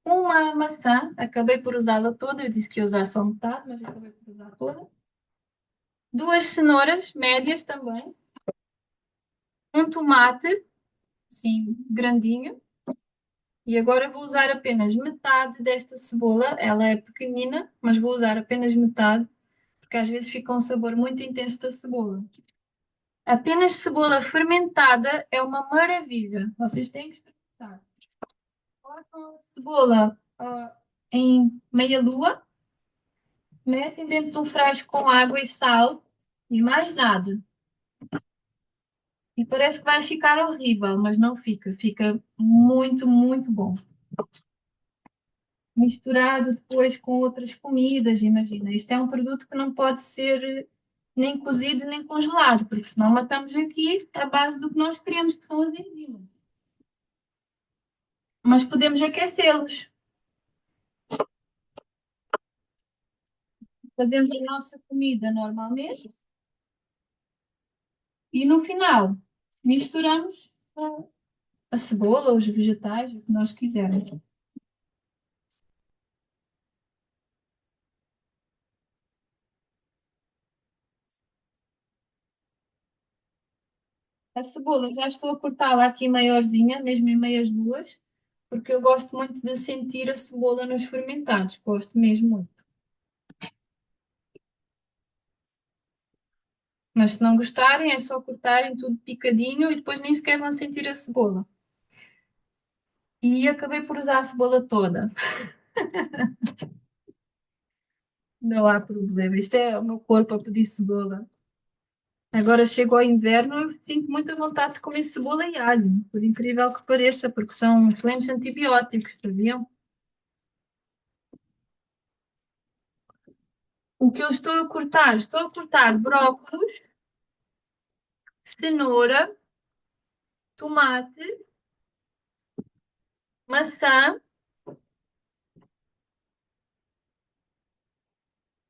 uma maçã, acabei por usá-la toda, eu disse que ia usar só metade, mas acabei por usar toda. Duas cenouras médias também, um tomate, assim, grandinho. E agora vou usar apenas metade desta cebola. Ela é pequenina, mas vou usar apenas metade, porque às vezes fica um sabor muito intenso da cebola. Apenas cebola fermentada é uma maravilha. Vocês têm que experimentar. Cortam a cebola, em meia lua, metem dentro de um frasco com água e sal e mais nada. E parece que vai ficar horrível, mas não fica. Fica muito, muito bom. Misturado depois com outras comidas, imagina. Isto é um produto que não pode ser nem cozido nem congelado, porque senão matamos aqui a base do que nós queremos, que são as enzimas. Mas podemos aquecê-los. Fazemos a nossa comida normalmente e no final misturamos a cebola, os vegetais, o que nós quisermos. A cebola já estou a cortá-la aqui maiorzinha, mesmo em meias luas, porque eu gosto muito de sentir a cebola nos fermentados, gosto mesmo muito. Mas se não gostarem, é só cortarem tudo picadinho e depois nem sequer vão sentir a cebola. E acabei por usar a cebola toda. Não há problema. Isto é o meu corpo a pedir cebola. Agora chegou ao inverno, eu sinto muita vontade de comer cebola e alho, por incrível que pareça, porque são excelentes antibióticos, sabiam? O que eu estou a cortar brócolis, cenoura, tomate, maçã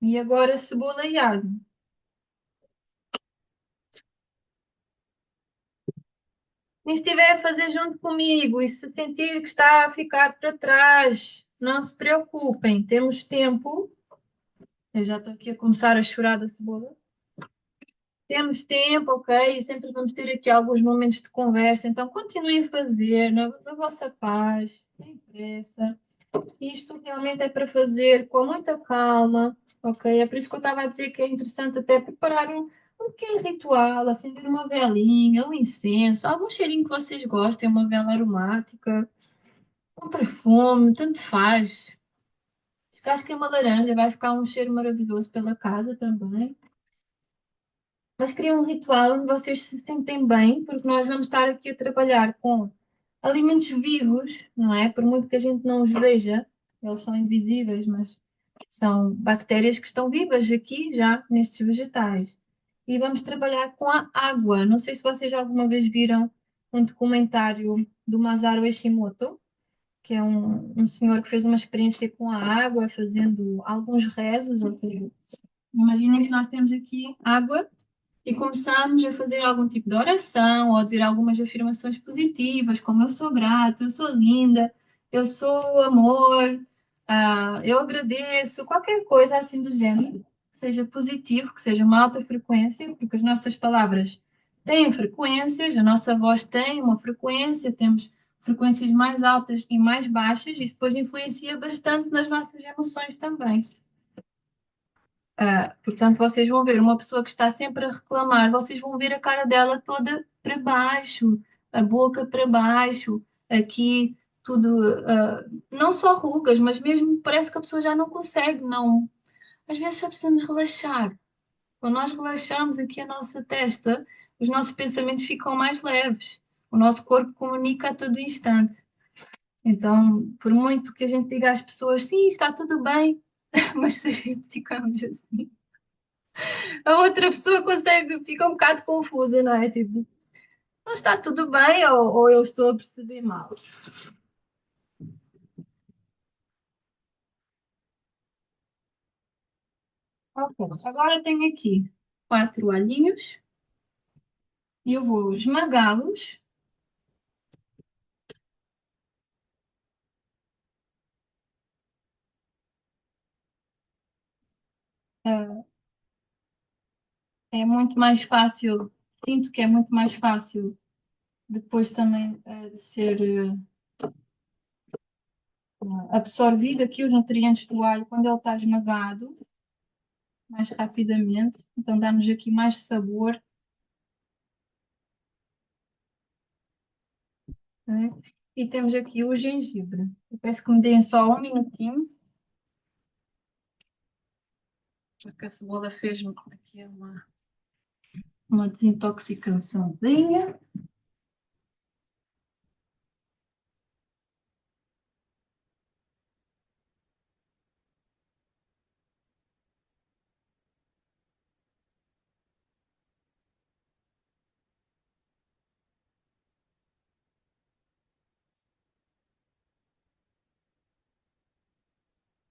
e agora cebola e alho. Quem estiver a fazer junto comigo e se sentir que está a ficar para trás, não se preocupem, temos tempo. Eu já estou aqui a começar a chorar da cebola. Temos tempo, ok? E sempre vamos ter aqui alguns momentos de conversa, então continuem a fazer na vossa paz, sem pressa. Isto realmente é para fazer com muita calma, ok? É por isso que eu estava a dizer que é interessante até preparar um pequeno ritual, acender uma velinha, um incenso, algum cheirinho que vocês gostem, uma vela aromática, um perfume, tanto faz. Acho que é uma laranja, vai ficar um cheiro maravilhoso pela casa também. Mas queria um ritual onde vocês se sentem bem, porque nós vamos estar aqui a trabalhar com alimentos vivos, não é? Por muito que a gente não os veja, eles são invisíveis, mas são bactérias que estão vivas aqui já nestes vegetais. E vamos trabalhar com a água. Não sei se vocês alguma vez viram um documentário do Masaru Emoto, que é um senhor que fez uma experiência com a água, fazendo alguns rezos, ou seja, imaginem que nós temos aqui água e começamos a fazer algum tipo de oração ou a dizer algumas afirmações positivas, como eu sou grato, eu sou linda, eu sou amor, eu agradeço, qualquer coisa assim do género, que seja positivo, que seja uma alta frequência, porque as nossas palavras têm frequências, a nossa voz tem uma frequência, temos frequências mais altas e mais baixas, isso depois influencia bastante nas nossas emoções também. Portanto, vocês vão ver uma pessoa que está sempre a reclamar, vocês vão ver a cara dela toda para baixo, a boca para baixo, aqui tudo, não só rugas, mas mesmo parece que a pessoa já não consegue, não. Às vezes só precisamos relaxar. Quando nós relaxamos aqui a nossa testa, os nossos pensamentos ficam mais leves. O nosso corpo comunica a todo instante. Então, por muito que a gente diga às pessoas, sim, está tudo bem, mas se a gente ficamos assim. A outra pessoa consegue, fica um bocado confusa, não é? Tipo, não está tudo bem ou eu estou a perceber mal? Ok, agora tenho aqui 4 alhinhos e eu vou esmagá-los. Ah, é muito mais fácil, sinto que é muito mais fácil depois também de ser absorvido aqui os nutrientes do alho quando ele está esmagado mais rapidamente. Então dá-nos aqui mais sabor. Né? E temos aqui o gengibre. Eu peço que me deem só um minutinho, porque a cebola fez-me aqui uma desintoxicaçãozinha.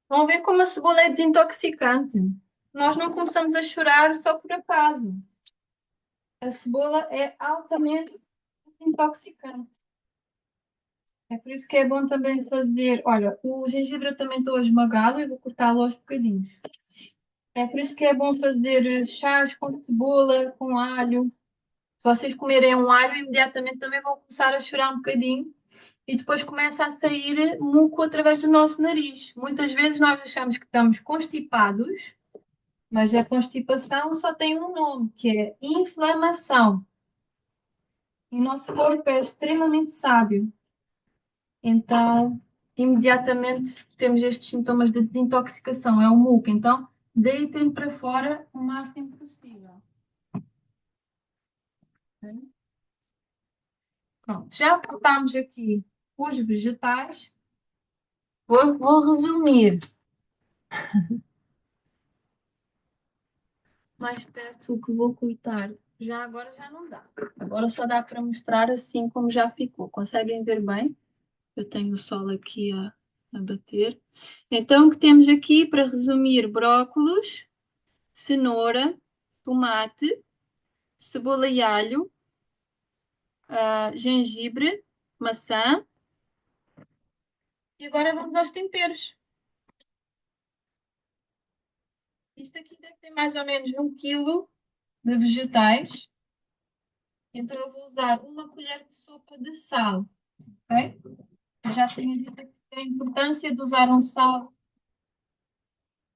Vão ver como a cebola é desintoxicante. Nós não começamos a chorar só por acaso. A cebola é altamente desintoxicante. É por isso que é bom também fazer. Olha, o gengibre eu também estou a esmagá-lo e vou cortá-lo aos bocadinhos. É por isso que é bom fazer chás com cebola, com alho. Se vocês comerem um alho, imediatamente também vão começar a chorar um bocadinho e depois começa a sair muco através do nosso nariz. Muitas vezes nós achamos que estamos constipados, mas a constipação só tem um nome, que é inflamação. E o nosso corpo é extremamente sábio. Então, imediatamente temos estes sintomas de desintoxicação, é o muco. Então, deitem para fora o máximo possível. Ok? Pronto, já cortámos aqui os vegetais. Vou resumir mais perto o que vou cortar. Já agora já não dá. Agora só dá para mostrar assim como já ficou. Conseguem ver bem? Eu tenho o sol aqui a bater. Então, o que temos aqui, para resumir, brócolos, cenoura, tomate, cebola e alho, gengibre, maçã. E agora vamos aos temperos. Isto aqui deve ter mais ou menos 1 quilo de vegetais. Então eu vou usar uma colher de sopa de sal, ok? Eu já tinha dito aqui a importância de usar um sal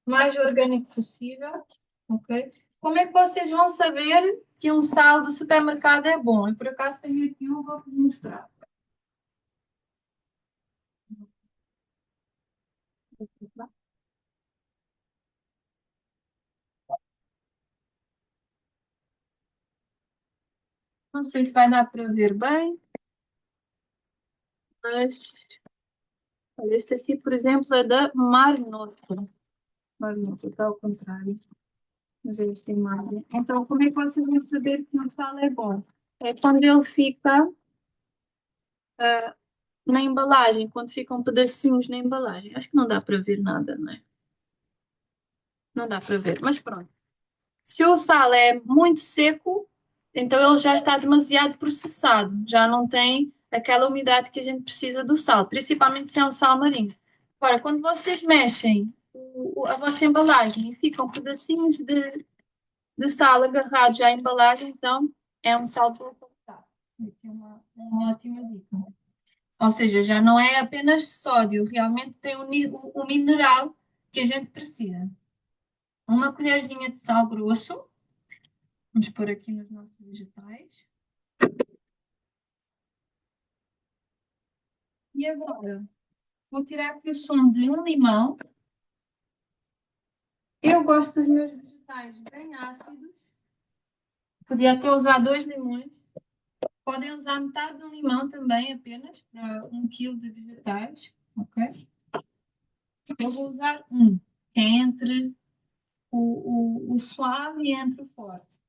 mais orgânico possível, ok? Como é que vocês vão saber que um sal do supermercado é bom? Eu por acaso tenho aqui um, vou-vos mostrar. Não sei se vai dar para ver bem, mas olha, este aqui, por exemplo, é da Mar Nostrum. Mar Nostrum, está ao contrário. Mas é esta imagem. Então, como é que vocês vão saber que um sal é bom? É quando ele fica na embalagem, quando ficam pedacinhos na embalagem. Acho que não dá para ver nada, não é? Não dá para ver, mas pronto. Se o sal é muito seco, então ele já está demasiado processado, já não tem aquela umidade que a gente precisa do sal, principalmente se é um sal marinho. Agora, quando vocês mexem a vossa embalagem e ficam pedacinhos de sal agarrados à embalagem, então é um sal de boa qualidade. Aqui é uma ótima dica. Ou seja, já não é apenas sódio, realmente tem o mineral que a gente precisa. Uma colherzinha de sal grosso, vamos pôr aqui nos nossos vegetais. E agora, vou tirar aqui o sumo de um limão. Eu gosto dos meus vegetais bem ácidos. Podia até usar 2 limões. Podem usar metade de um limão também, apenas, para 1 quilo de vegetais. Ok? Eu vou usar um, que é entre o suave e entra o forte.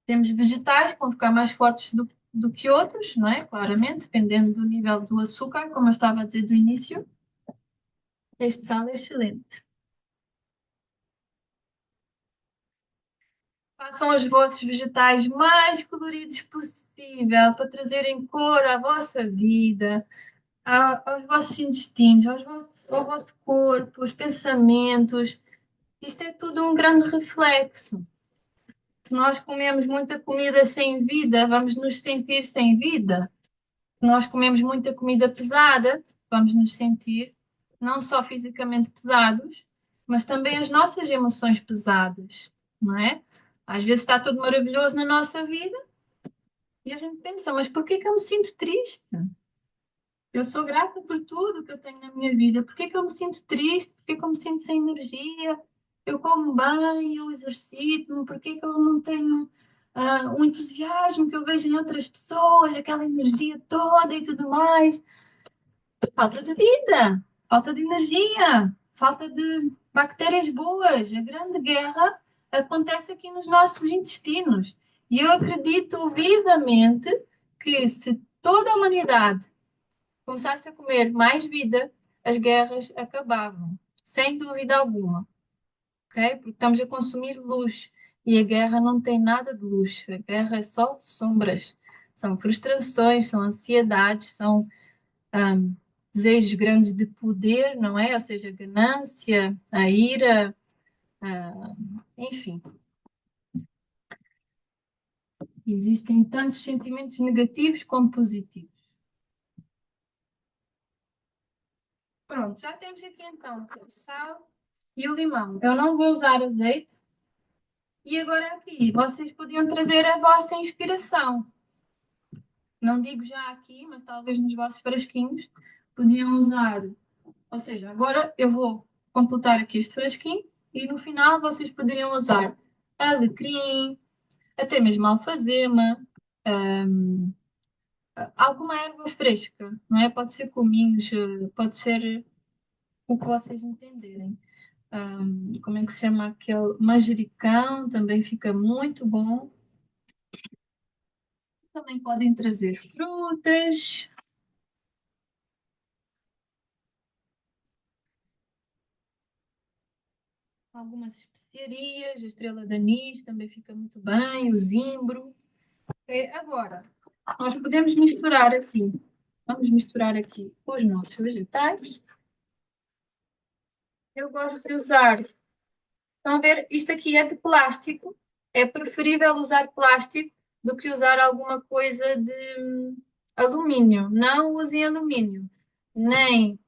Temos vegetais que vão ficar mais fortes do que outros, não é? Claramente, dependendo do nível do açúcar, como eu estava a dizer do início. Este sal é excelente. Façam os vossos vegetais mais coloridos possível para trazerem cor à vossa vida, aos vossos intestinos, ao vosso corpo, os pensamentos. Isto é tudo um grande reflexo. Se nós comemos muita comida sem vida, vamos nos sentir sem vida. Se nós comemos muita comida pesada, vamos nos sentir não só fisicamente pesados, mas também as nossas emoções pesadas, não é? Às vezes está tudo maravilhoso na nossa vida e a gente pensa, mas por que que eu me sinto triste? Eu sou grata por tudo que eu tenho na minha vida. Por que que eu me sinto triste? Por que que eu me sinto sem energia? Eu como bem, eu exercito-me. Por que que eu não tenho o entusiasmo que eu vejo em outras pessoas, aquela energia toda e tudo mais? Falta de vida, falta de energia, falta de bactérias boas. A grande guerra acontece aqui nos nossos intestinos. E eu acredito vivamente que se toda a humanidade começasse a comer mais vida, as guerras acabavam, sem dúvida alguma, ok? Porque estamos a consumir luz e a guerra não tem nada de luz, a guerra é só sombras, são frustrações, são ansiedades, são ahm, desejos grandes de poder, não é? Ou seja, a ganância, a ira, enfim, existem tantos sentimentos negativos como positivos. Pronto, já temos aqui então o sal e o limão. Eu não vou usar azeite. E agora aqui, vocês podiam trazer a vossa inspiração. Não digo já aqui, mas talvez nos vossos frasquinhos podiam usar. Ou seja, agora eu vou completar aqui este frasquinho e no final vocês poderiam usar alecrim, até mesmo alfazema, hum, alguma erva fresca, não é? Pode ser cominhos, pode ser o que vocês entenderem. Como é que se chama aquele manjericão? Também fica muito bom. Também podem trazer frutas, algumas especiarias, a estrela de anis também fica muito bem, o zimbro. Agora, nós podemos misturar aqui, vamos misturar aqui os nossos vegetais. Eu gosto de usar, estão a ver, isto aqui é de plástico, é preferível usar plástico do que usar alguma coisa de alumínio. Não usem alumínio, nem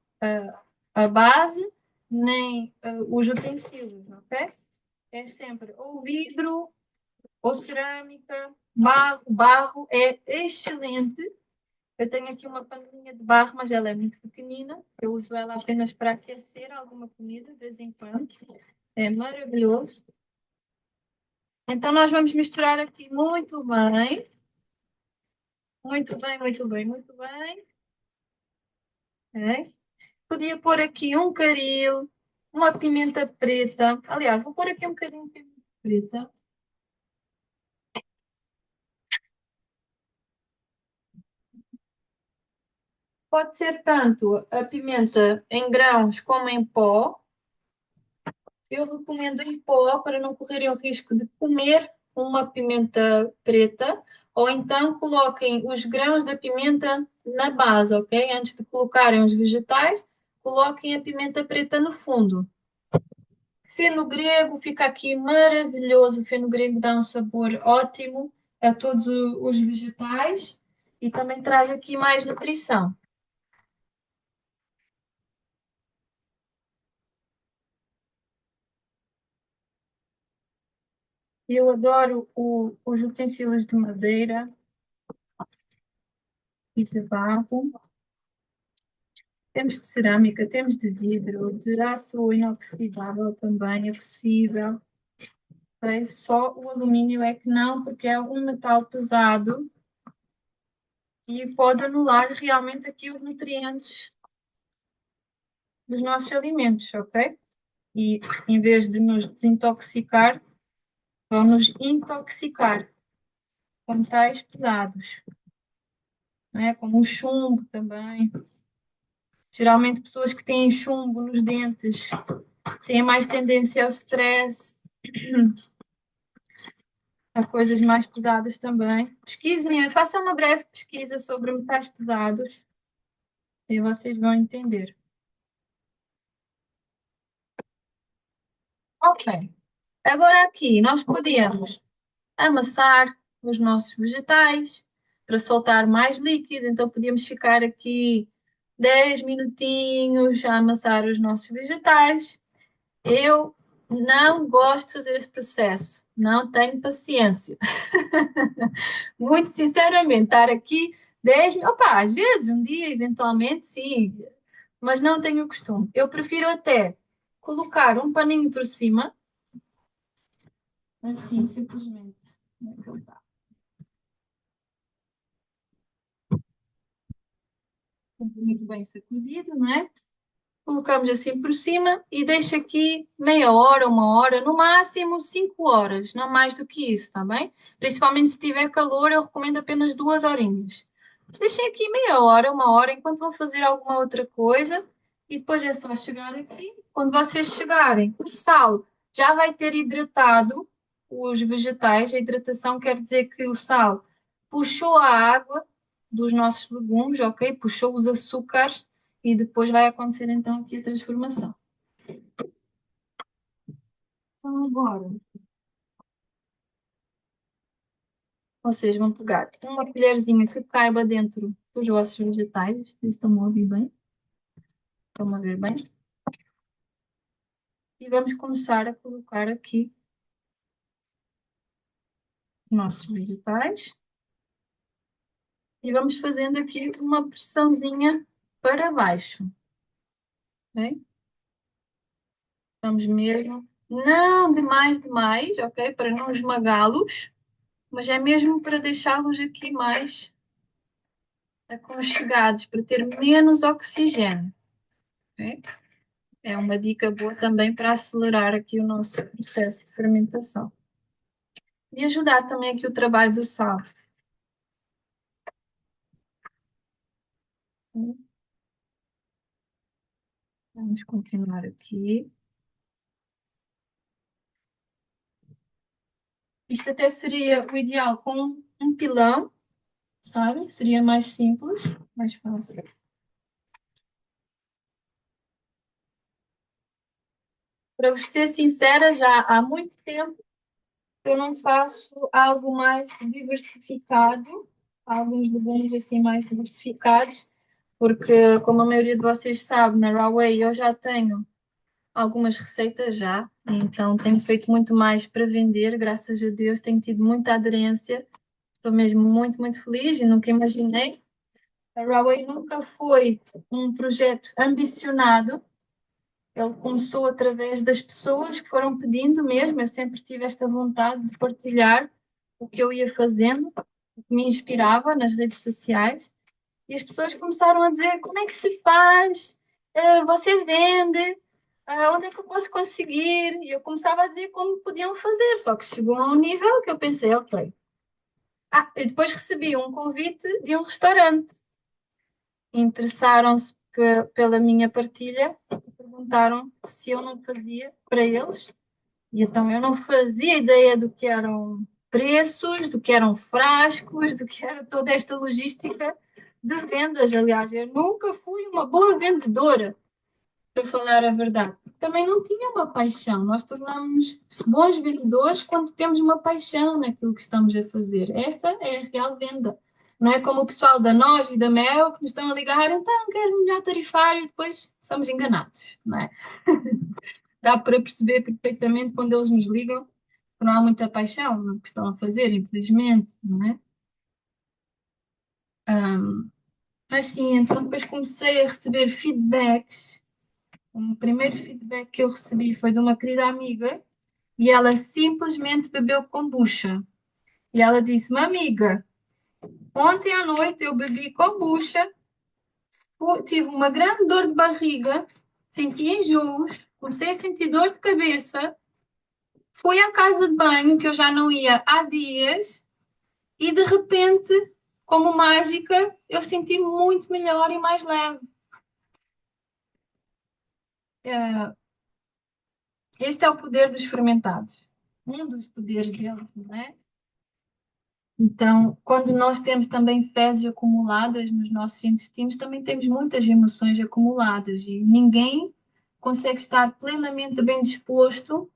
a base, nem os utensílios, ok? É sempre ou vidro, ou cerâmica, barro. Barro é excelente. Eu tenho aqui uma panelinha de barro, mas ela é muito pequenina. Eu uso ela apenas para aquecer alguma comida de vez em quando. É maravilhoso. Então, nós vamos misturar aqui muito bem. Muito bem, muito bem, muito bem. Ok? Podia pôr aqui um caril, uma pimenta preta. Aliás, vou pôr aqui um bocadinho de pimenta preta. Pode ser tanto a pimenta em grãos como em pó. Eu recomendo em pó para não correrem o risco de comer uma pimenta preta, ou então coloquem os grãos da pimenta na base, ok? Antes de colocarem os vegetais, coloquem a pimenta preta no fundo. Feno grego fica aqui maravilhoso. O feno grego dá um sabor ótimo a todos os vegetais e também traz aqui mais nutrição. Eu adoro os utensílios de madeira e de barro. Temos de cerâmica, temos de vidro, de aço inoxidável também é possível. Ok? Só o alumínio é que não, porque é um metal pesado e pode anular realmente aqui os nutrientes dos nossos alimentos, ok? E em vez de nos desintoxicar, vão nos intoxicar com metais pesados, não é? Como o chumbo também. Geralmente pessoas que têm chumbo nos dentes têm mais tendência ao stress, a coisas mais pesadas também. Pesquisem, façam uma breve pesquisa sobre metais pesados e vocês vão entender. Ok. Agora aqui nós podemos amassar os nossos vegetais para soltar mais líquido, então podíamos ficar aqui 10 minutinhos a amassar os nossos vegetais. Eu não gosto de fazer esse processo, não tenho paciência. Muito sinceramente, estar aqui 10 minutos, opa, às vezes, um dia, eventualmente, sim, mas não tenho o costume. Eu prefiro até colocar um paninho por cima, assim, simplesmente. Como é que ele está? Muito bem sacudido, não é? Colocamos assim por cima e deixo aqui meia hora, uma hora, no máximo 5 horas, não mais do que isso, está bem? Principalmente se tiver calor, eu recomendo apenas 2 horinhas. Mas deixem aqui meia hora, uma hora, enquanto vão fazer alguma outra coisa e depois é só chegar aqui. Quando vocês chegarem, o sal já vai ter hidratado os vegetais. A hidratação quer dizer que o sal puxou a água dos nossos legumes, ok? Puxou os açúcares e depois vai acontecer então aqui a transformação. Então agora vocês vão pegar uma colherzinha que caiba dentro dos vossos vegetais. Vocês estão a ouvir bem? Estão a ver bem? E vamos começar a colocar aqui os nossos vegetais. E vamos fazendo aqui uma pressãozinha para baixo. Ok? Vamos mesmo. Não demais, demais, ok? Para não esmagá-los, mas é mesmo para deixá-los aqui mais aconchegados, para ter menos oxigênio. Ok? É uma dica boa também para acelerar aqui o nosso processo de fermentação. E ajudar também aqui o trabalho do sal. Vamos continuar aqui. Isto até seria o ideal com um pilão, sabe? Seria mais simples, mais fácil. Para vos ser sincera, já há muito tempo eu não faço algo mais diversificado, alguns legumes assim mais diversificados, porque como a maioria de vocês sabe, na Rawway eu já tenho algumas receitas já, então tenho feito muito mais para vender, graças a Deus, tenho tido muita aderência, estou mesmo muito, muito feliz e nunca imaginei. A Rawway nunca foi um projeto ambicionado, ele começou através das pessoas que foram pedindo mesmo. Eu sempre tive esta vontade de partilhar o que eu ia fazendo, o que me inspirava nas redes sociais. E as pessoas começaram a dizer: como é que se faz? Você vende? Onde é que eu posso conseguir? E eu começava a dizer como podiam fazer, só que chegou a um nível que eu pensei: ok. E depois recebi um convite de um restaurante. Interessaram-se pela minha partilha e perguntaram se eu não fazia para eles. E então eu não fazia ideia do que eram preços, do que eram frascos, do que era toda esta logística de vendas. Aliás, eu nunca fui uma boa vendedora, para falar a verdade. Também não tinha uma paixão. Nós tornamos-nos bons vendedores quando temos uma paixão naquilo que estamos a fazer. Esta é a real venda. Não é como o pessoal da Nós e da Mel que nos estão a ligar, então quero melhor tarifário e depois somos enganados, não é? Dá para perceber perfeitamente quando eles nos ligam que não há muita paixão no que estão a fazer, infelizmente, não é? Ahm, mas sim, então depois comecei a receber feedbacks. O primeiro feedback que eu recebi foi de uma querida amiga e ela simplesmente bebeu kombucha. E ela disse-me, amiga, ontem à noite eu bebi kombucha, tive uma grande dor de barriga, senti enjoos, Comecei a sentir dor de cabeça, fui à casa de banho, que eu já não ia há dias, e de repente, como mágica, eu senti muito melhor e mais leve. Eh, Este é o poder dos fermentados. Um dos poderes deles, não é? Então, quando nós temos também fezes acumuladas nos nossos intestinos, também temos muitas emoções acumuladas e ninguém consegue estar plenamente bem disposto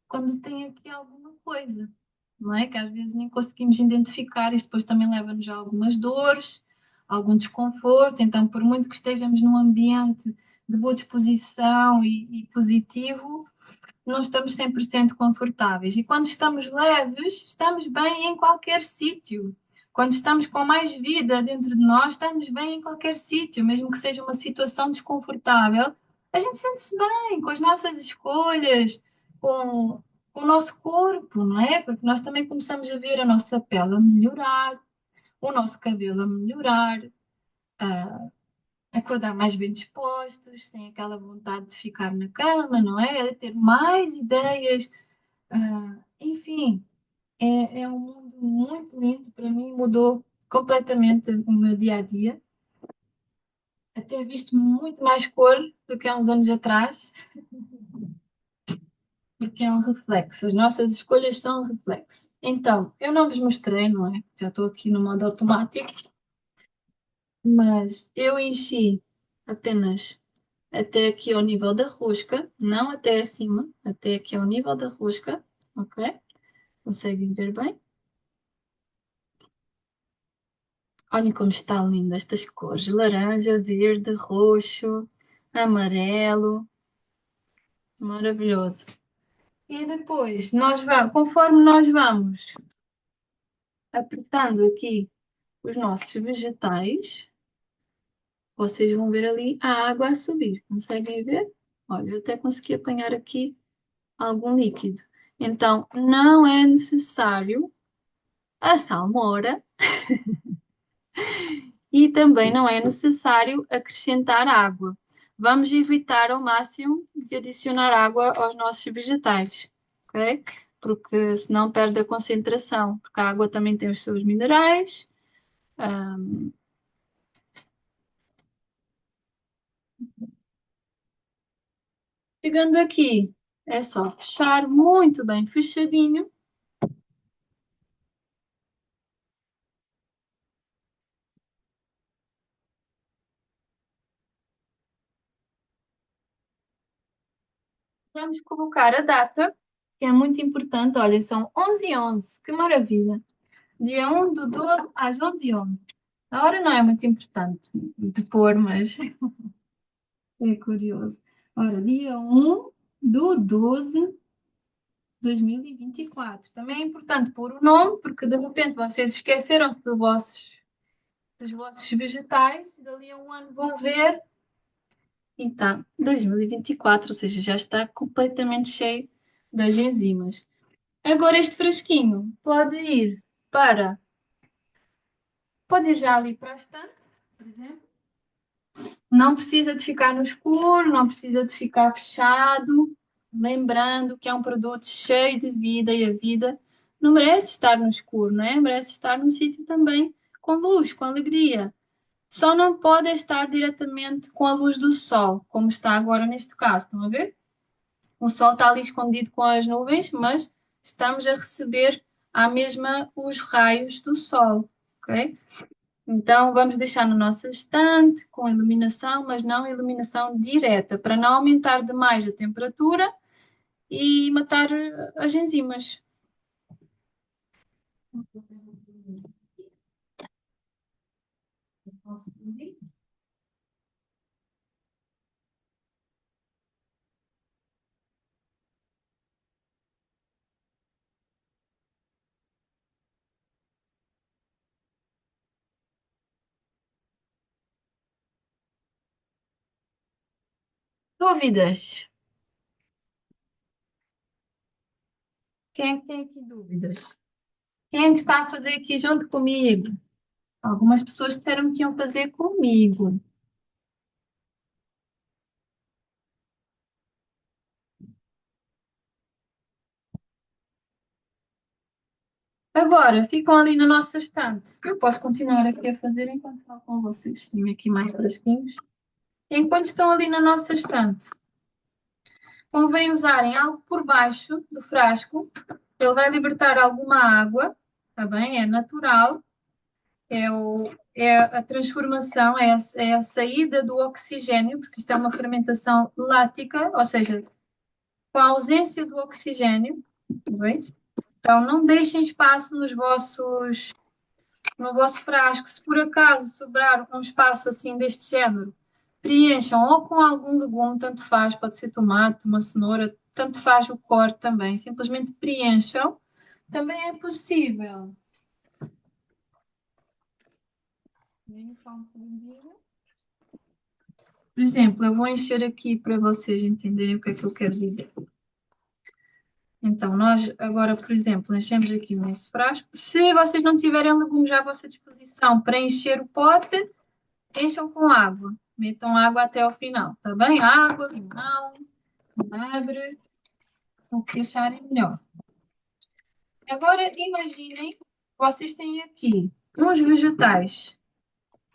quando tem aqui alguma coisa, não é? Que às vezes nem conseguimos identificar, isso depois também leva-nos a algumas dores, algum desconforto. Então, por muito que estejamos num ambiente de boa disposição e positivo, não estamos 100% confortáveis. E quando estamos leves, estamos bem em qualquer sítio. Quando estamos com mais vida dentro de nós, estamos bem em qualquer sítio, mesmo que seja uma situação desconfortável. A gente sente-se bem com as nossas escolhas, com o nosso corpo, não é? Porque nós também começamos a ver a nossa pele a melhorar, o nosso cabelo a melhorar, a acordar mais bem dispostos, sem aquela vontade de ficar na cama, não é? A ter mais ideias, enfim, é um mundo muito lindo. Para mim, mudou completamente o meu dia a dia. Até visto muito mais cor do que há uns anos atrás, porque é um reflexo. As nossas escolhas são um reflexo. Então, eu não vos mostrei, não é? Já estou aqui no modo automático, mas eu enchi apenas até aqui ao nível da rosca, não até acima, até aqui ao nível da rosca, ok? Conseguem ver bem? Olhem como está linda estas cores: laranja, verde, roxo, amarelo, maravilhoso. E depois, nós vamos, conforme nós vamos apertando aqui os nossos vegetais, vocês vão ver ali a água a subir. Conseguem ver? Olha, eu até consegui apanhar aqui algum líquido. Então, não é necessário a salmoura e também não é necessário acrescentar água. Vamos evitar ao máximo de adicionar água aos nossos vegetais, ok? Porque senão perde a concentração, porque a água também tem os seus minerais. Chegando aqui, é só fechar muito bem fechadinho. Vamos colocar a data, que é muito importante. Olha, são 11h11, que maravilha! Dia 1/12 às 11h11. A hora não é muito importante de pôr, mas é curioso. Ora, dia 1/12/2024. Também é importante pôr o nome, porque de repente vocês esqueceram-se dos vossos vegetais, dali a um ano vão ver e está 2024, ou seja, já está completamente cheio das enzimas. Agora este frasquinho para, pode ir já ali para a estante, por exemplo. Não precisa de ficar no escuro, não precisa de ficar fechado. Lembrando que é um produto cheio de vida e a vida não merece estar no escuro, não é? Merece estar num sítio também com luz, com alegria. Só não pode estar diretamente com a luz do sol, como está agora neste caso. Estão a ver? O sol está ali escondido com as nuvens, mas estamos a receber à mesma os raios do sol, ok? Então, vamos deixar na nossa estante com iluminação, mas não iluminação direta, para não aumentar demais a temperatura e matar as enzimas. Dúvidas? Quem é que tem aqui dúvidas? Quem é que está a fazer aqui junto comigo? Algumas pessoas disseram que iam fazer comigo. Agora, ficam ali na nossa estante. Eu posso continuar aqui a fazer enquanto falo com vocês. Tenho aqui mais frasquinhos. Enquanto estão ali na nossa estante, convém usarem algo por baixo do frasco. Ele vai libertar alguma água, está bem? É natural. É a transformação, é a saída do oxigênio, porque isto é uma fermentação lática, ou seja, com a ausência do oxigênio, tá bem? Então não deixem espaço no vosso frasco. Se por acaso sobrar um espaço assim deste género, preencham ou com algum legume, tanto faz, pode ser tomate, uma cenoura, tanto faz o corte também, simplesmente preencham. Também é possível. Por exemplo, eu vou encher aqui para vocês entenderem o que é que eu quero dizer. Então, nós agora, por exemplo, enchemos aqui nesse frasco. Se vocês não tiverem legumes à vossa disposição para encher o pote, encham com água. Metam água até ao final, tá bem? Água, limão, vinagre, o que acharem melhor. Agora, imaginem, vocês têm aqui uns vegetais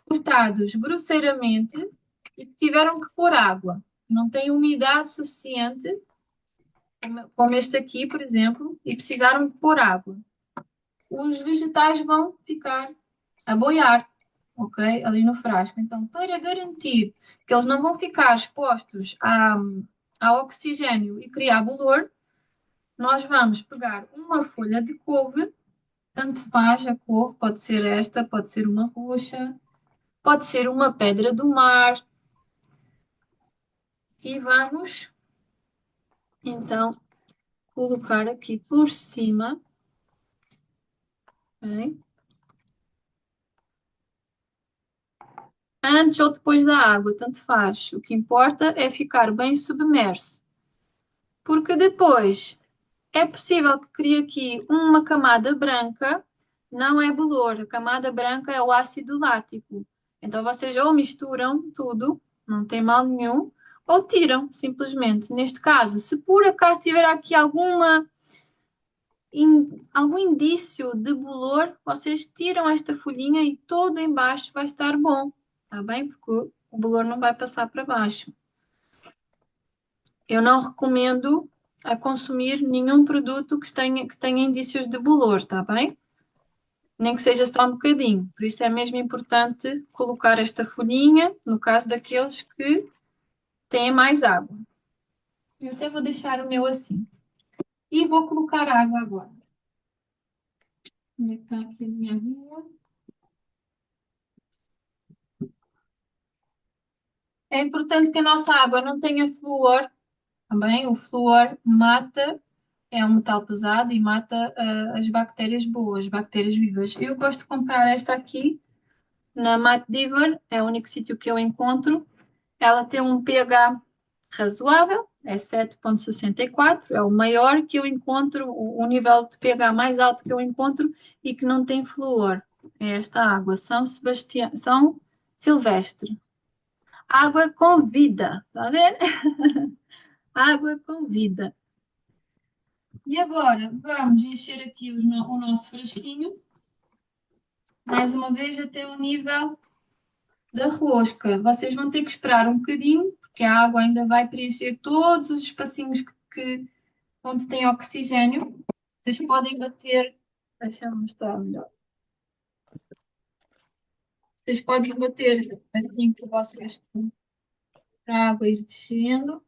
cortados grosseiramente e que tiveram que pôr água. Não têm umidade suficiente como este aqui, por exemplo, e precisaram de pôr água. Os vegetais vão ficar a boiar, ok? Ali no frasco. Então, para garantir que eles não vão ficar expostos ao oxigênio e criar bolor, nós vamos pegar uma folha de couve, tanto faz a couve, pode ser esta, pode ser uma roxa, pode ser uma pedra do mar, e vamos então colocar aqui por cima, ok? Antes ou depois da água, tanto faz. O que importa é ficar bem submerso, porque depois é possível que crie aqui uma camada branca, não é bolor, a camada branca é o ácido lático. Então vocês ou misturam tudo, não tem mal nenhum, ou tiram, simplesmente. Neste caso, se por acaso tiver aqui algum indício de bolor, vocês tiram esta folhinha e todo embaixo vai estar bom, tá bem? Porque o bolor não vai passar para baixo. Eu não recomendo a consumir nenhum produto que tenha indícios de bolor, tá bem? Nem que seja só um bocadinho. Por isso é mesmo importante colocar esta folhinha, no caso daqueles que têm mais água. Eu até vou deixar o meu assim. E vou colocar água agora. Onde é que está aqui a minha água? É importante que a nossa água não tenha flúor, também. O flúor mata, é um metal pesado e mata as bactérias boas, bactérias vivas. Eu gosto de comprar esta aqui na Mate Diver, é o único sítio que eu encontro. Ela tem um pH razoável, é 7,64, é o maior que eu encontro, o nível de pH mais alto que eu encontro e que não tem flúor. É esta água, São Silvestre. Água com vida, tá vendo? Água com vida. E agora vamos encher aqui o nosso frasquinho, mais uma vez até o nível da rosca. Vocês vão ter que esperar um bocadinho, porque a água ainda vai preencher todos os espacinhos onde tem oxigênio. Vocês podem bater. Deixa-me mostrar melhor. Vocês podem bater assim que o vosso frasquinho para a água ir descendo.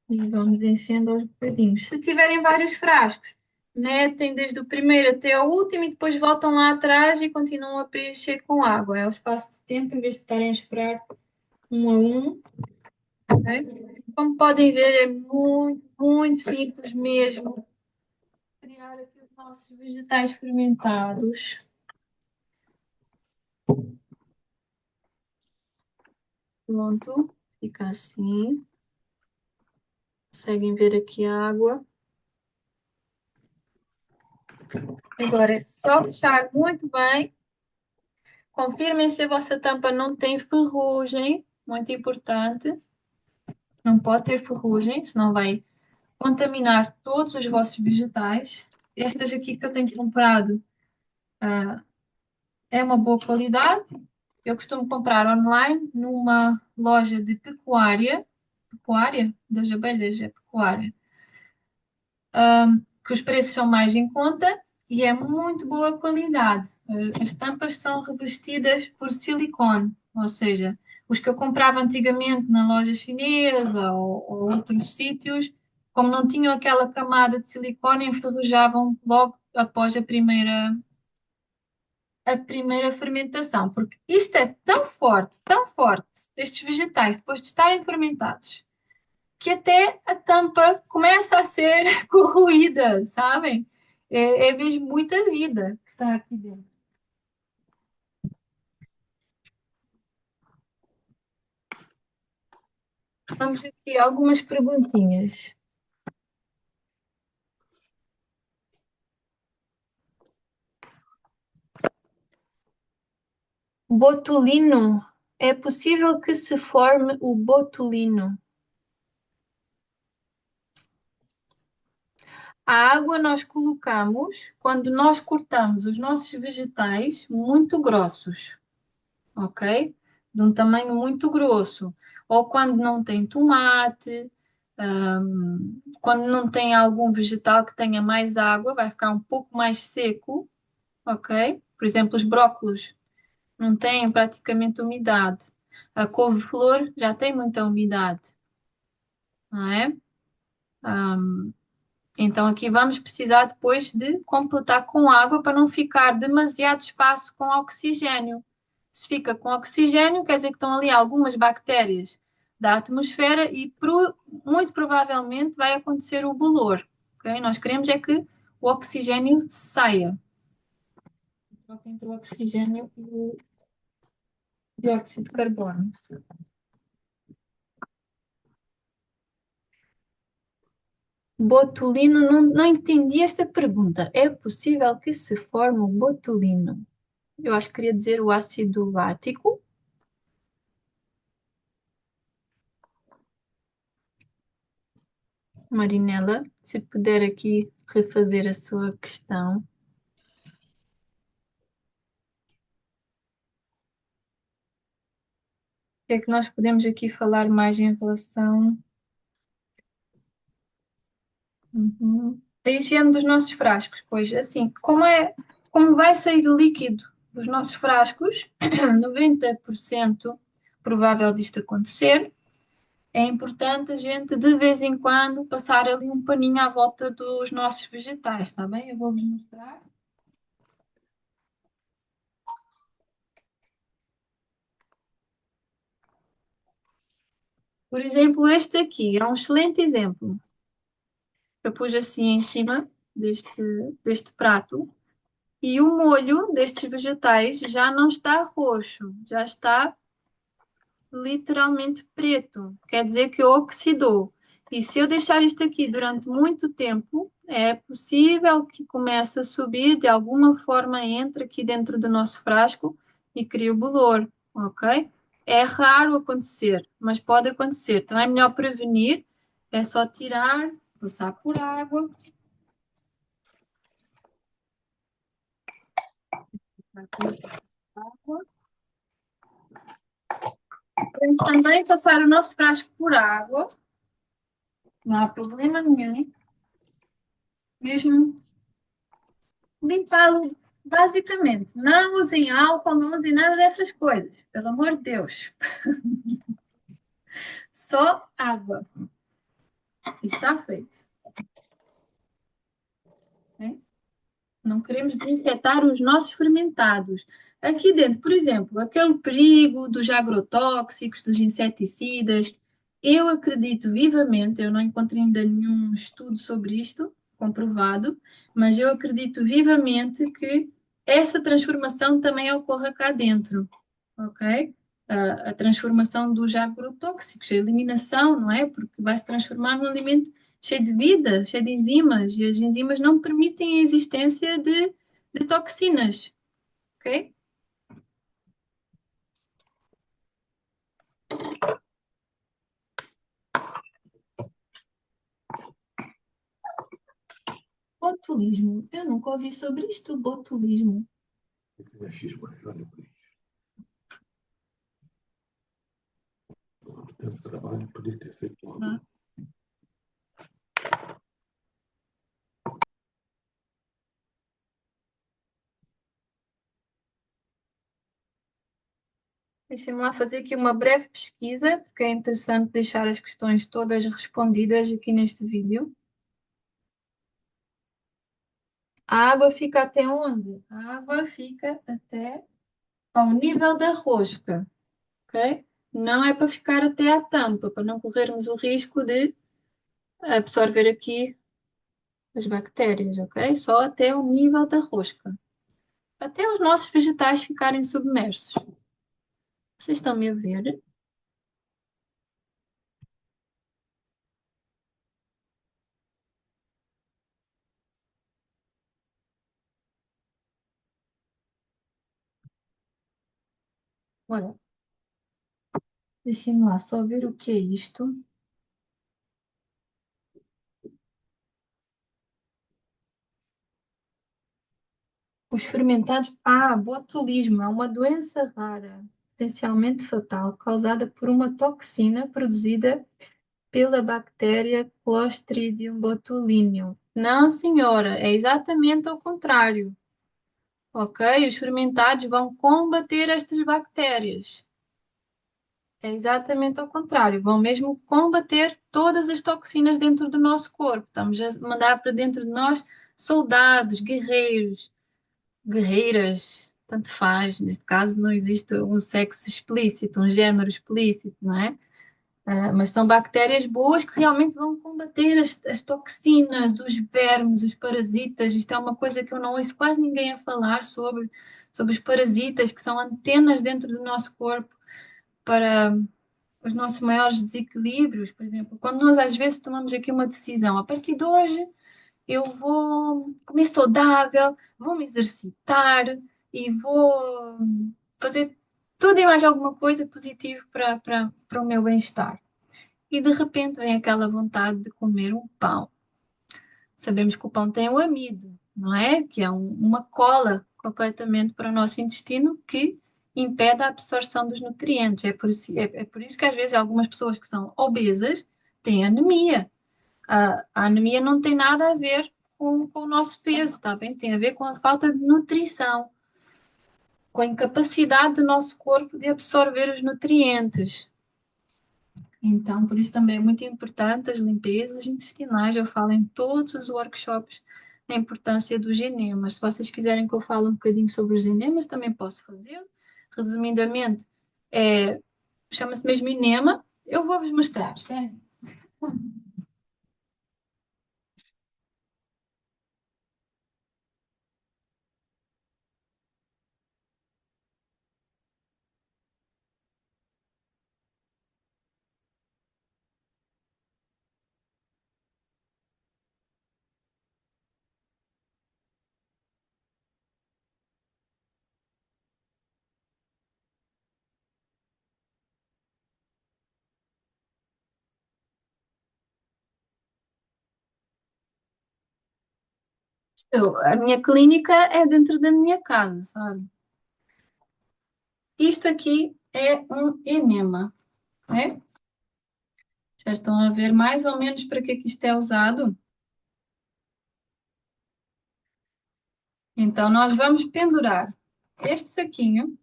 E vamos enchendo aos bocadinhos. Se tiverem vários frascos, metem desde o primeiro até o último e depois voltam lá atrás e continuam a preencher com água. É o espaço de tempo, em vez de estarem a esperar um a um. Ok? Como podem ver, é muito, muito simples mesmo. Criar aqui os nossos vegetais fermentados. Pronto, fica assim. Conseguem ver aqui a água. Agora é só fechar muito bem. Confirmem se a vossa tampa não tem ferrugem, muito importante. Não pode ter ferrugem, senão vai contaminar todos os vossos vegetais. estas aqui que eu tenho comprado, é uma boa qualidade. Eu costumo comprar online numa loja de pecuária das abelhas, é pecuária, que os preços são mais em conta e é muito boa qualidade. As tampas são revestidas por silicone, ou seja, os que eu comprava antigamente na loja chinesa ou outros sítios, como não tinham aquela camada de silicone, enferrujavam logo após a primeira fermentação, porque isto é tão forte, estes vegetais, depois de estarem fermentados, que até a tampa começa a ser corroída, sabem? É mesmo muita vida que está aqui dentro. Vamos aqui algumas perguntinhas. Botulino. É possível que se forme o botulino. A água nós colocamos quando nós cortamos os nossos vegetais muito grossos, ok? De um tamanho muito grosso. Ou quando não tem tomate, quando não tem algum vegetal que tenha mais água, vai ficar um pouco mais seco, ok? Por exemplo, os brócolos não têm praticamente umidade. A couve-flor já tem muita umidade, não é? Então aqui vamos precisar depois de completar com água para não ficar demasiado espaço com oxigênio. Se fica com oxigênio, quer dizer que estão ali algumas bactérias da atmosfera e muito provavelmente vai acontecer o bolor. Ok? Nós queremos é que o oxigênio saia. Troca entre o oxigênio e o dióxido de carbono. Botulino, não entendi esta pergunta. É possível que se forme o botulino? Eu acho que queria dizer o ácido lático. Marinela, se puder aqui refazer a sua questão. O que é que nós podemos aqui falar mais em relação à higiene dos nossos frascos? Pois, assim, como vai sair líquido dos nossos frascos, 90% provável disto acontecer, é importante a gente, de vez em quando, passar ali um paninho à volta dos nossos vegetais, está bem? Eu vou-vos mostrar. Por exemplo, este aqui é um excelente exemplo. Eu pus assim em cima deste prato e o molho destes vegetais já não está roxo, já está literalmente preto. Quer dizer que oxidou. E se eu deixar isto aqui durante muito tempo, é possível que comece a subir de alguma forma, entre aqui dentro do nosso frasco e crie o bolor, ok? É raro acontecer, mas pode acontecer. Então é melhor prevenir, é só tirar, passar por água. Podemos também passar o nosso frasco por água, não há problema nenhum. Mesmo limpá-lo basicamente. Não usem álcool, não usem nada dessas coisas, pelo amor de Deus. Só água. E está feito. Né? Não queremos desinfetar os nossos fermentados. Aqui dentro, por exemplo, aquele perigo dos agrotóxicos, dos inseticidas, eu acredito vivamente, eu não encontrei ainda nenhum estudo sobre isto, comprovado, mas eu acredito vivamente que essa transformação também ocorra cá dentro, ok? A transformação dos agrotóxicos, a eliminação, não é? Porque vai se transformar num alimento cheio de vida, cheio de enzimas, e as enzimas não permitem a existência de toxinas, ok? Botulismo. Eu nunca ouvi sobre isto, botulismo. Aquilo é X mais, olha por isso. Tanto trabalho, podia ter feito logo. Ah, deixem-me lá fazer aqui uma breve pesquisa, porque é interessante deixar as questões todas respondidas aqui neste vídeo. A água fica até onde? A água fica até ao nível da rosca, ok? Não é para ficar até à tampa, para não corrermos o risco de absorver aqui as bactérias, ok? Só até o nível da rosca. Até os nossos vegetais ficarem submersos. Vocês estão-me a ver? Ora, deixem-me lá só ver o que é isto. Os fermentados. Ah, botulismo é uma doença rara, potencialmente fatal, causada por uma toxina produzida pela bactéria Clostridium botulinum. Não, senhora, é exatamente ao contrário. Ok? Os fermentados vão combater estas bactérias. É exatamente ao contrário. Vão mesmo combater todas as toxinas dentro do nosso corpo. Estamos a mandar para dentro de nós soldados, guerreiros, guerreiras, tanto faz. Neste caso, não existe um sexo explícito, um género explícito, não é? Mas são bactérias boas que realmente vão combater as toxinas, os vermes, os parasitas. Isto é uma coisa que eu não ouço quase ninguém a falar sobre os parasitas, que são antenas dentro do nosso corpo para os nossos maiores desequilíbrios. Por exemplo, quando nós às vezes tomamos aqui uma decisão, a partir de hoje eu vou comer saudável, vou me exercitar e vou fazer tudo e mais alguma coisa positivo para o meu bem-estar. E de repente vem aquela vontade de comer um pão. Sabemos que o pão tem o amido, não é? Que é uma cola completamente para o nosso intestino que impede a absorção dos nutrientes. É por isso que às vezes algumas pessoas que são obesas têm anemia. A anemia não tem nada a ver com o nosso peso, tá bem? Tem a ver com a falta de nutrição, com a incapacidade do nosso corpo de absorver os nutrientes. Então, por isso também é muito importante as limpezas intestinais. Eu falo em todos os workshops a importância dos enemas. Se vocês quiserem que eu fale um bocadinho sobre os enemas, também posso fazê-lo. Resumidamente, chama-se mesmo enema. Eu vou-vos mostrar. Esperem. A minha clínica é dentro da minha casa, sabe? Isto aqui é um enema, né? Já estão a ver mais ou menos para que é que isto é usado? Então, nós vamos pendurar este saquinho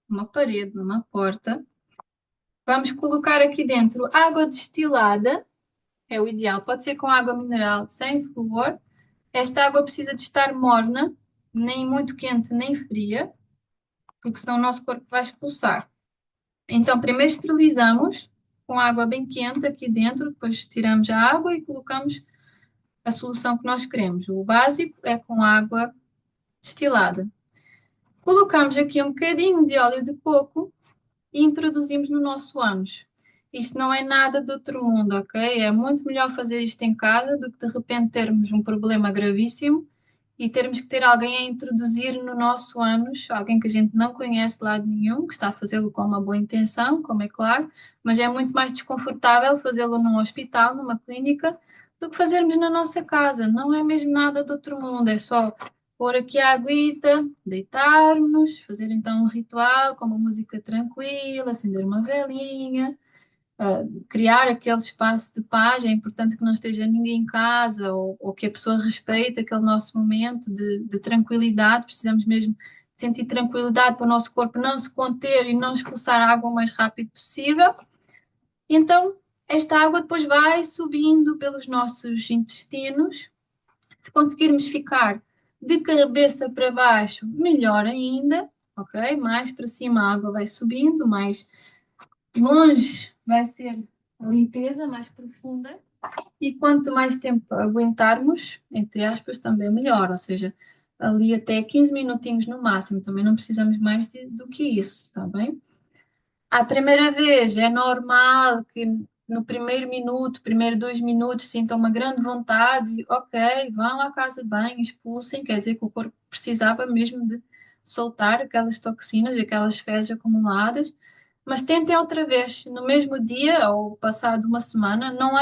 numa parede, numa porta. Vamos colocar aqui dentro água destilada, é o ideal, pode ser com água mineral, sem flúor. Esta água precisa de estar morna, nem muito quente nem fria, porque senão o nosso corpo vai expulsar. Então, primeiro esterilizamos com água bem quente aqui dentro, depois tiramos a água e colocamos a solução que nós queremos. O básico é com água destilada. Colocamos aqui um bocadinho de óleo de coco e introduzimos no nosso ânus. Isto não é nada do outro mundo, ok? É muito melhor fazer isto em casa do que de repente termos um problema gravíssimo e termos que ter alguém a introduzir no nosso ânus, alguém que a gente não conhece de lado nenhum, que está a fazê-lo com uma boa intenção, como é claro, mas é muito mais desconfortável fazê-lo num hospital, numa clínica, do que fazermos na nossa casa. Não é mesmo nada do outro mundo, é só pôr aqui a aguita, deitarmos, fazer então um ritual com uma música tranquila, acender uma velinha, criar aquele espaço de paz. É importante que não esteja ninguém em casa ou que a pessoa respeite aquele nosso momento de tranquilidade. Precisamos mesmo sentir tranquilidade para o nosso corpo não se conter e não expulsar a água o mais rápido possível. Então, esta água depois vai subindo pelos nossos intestinos. Se conseguirmos ficar de cabeça para baixo, melhor ainda, ok? Mais para cima a água vai subindo, mais longe vai ser a limpeza, mais profunda. E quanto mais tempo aguentarmos, entre aspas, também melhor. Ou seja, ali até 15 minutinhos no máximo. Também não precisamos mais do que isso, está bem? À primeira vez é normal que no primeiro minuto, primeiro 2 minutos, sintam uma grande vontade, ok, vão à casa de banho, expulsem, quer dizer que o corpo precisava mesmo de soltar aquelas toxinas, aquelas fezes acumuladas, mas tentem outra vez, no mesmo dia ou passado uma semana, não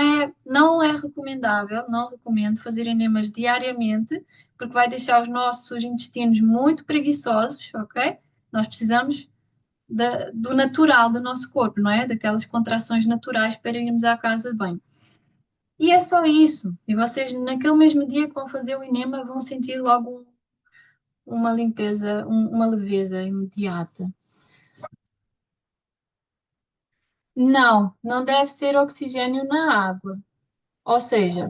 é recomendável, não recomendo fazer enemas diariamente, porque vai deixar os nossos intestinos muito preguiçosos, ok? Nós precisamos do natural do nosso corpo, não é? Daquelas contrações naturais para irmos à casa de banho. E é só isso. E vocês, naquele mesmo dia que vão fazer o enema, vão sentir logo uma limpeza, uma leveza imediata. Não, não deve ser oxigênio na água. Ou seja,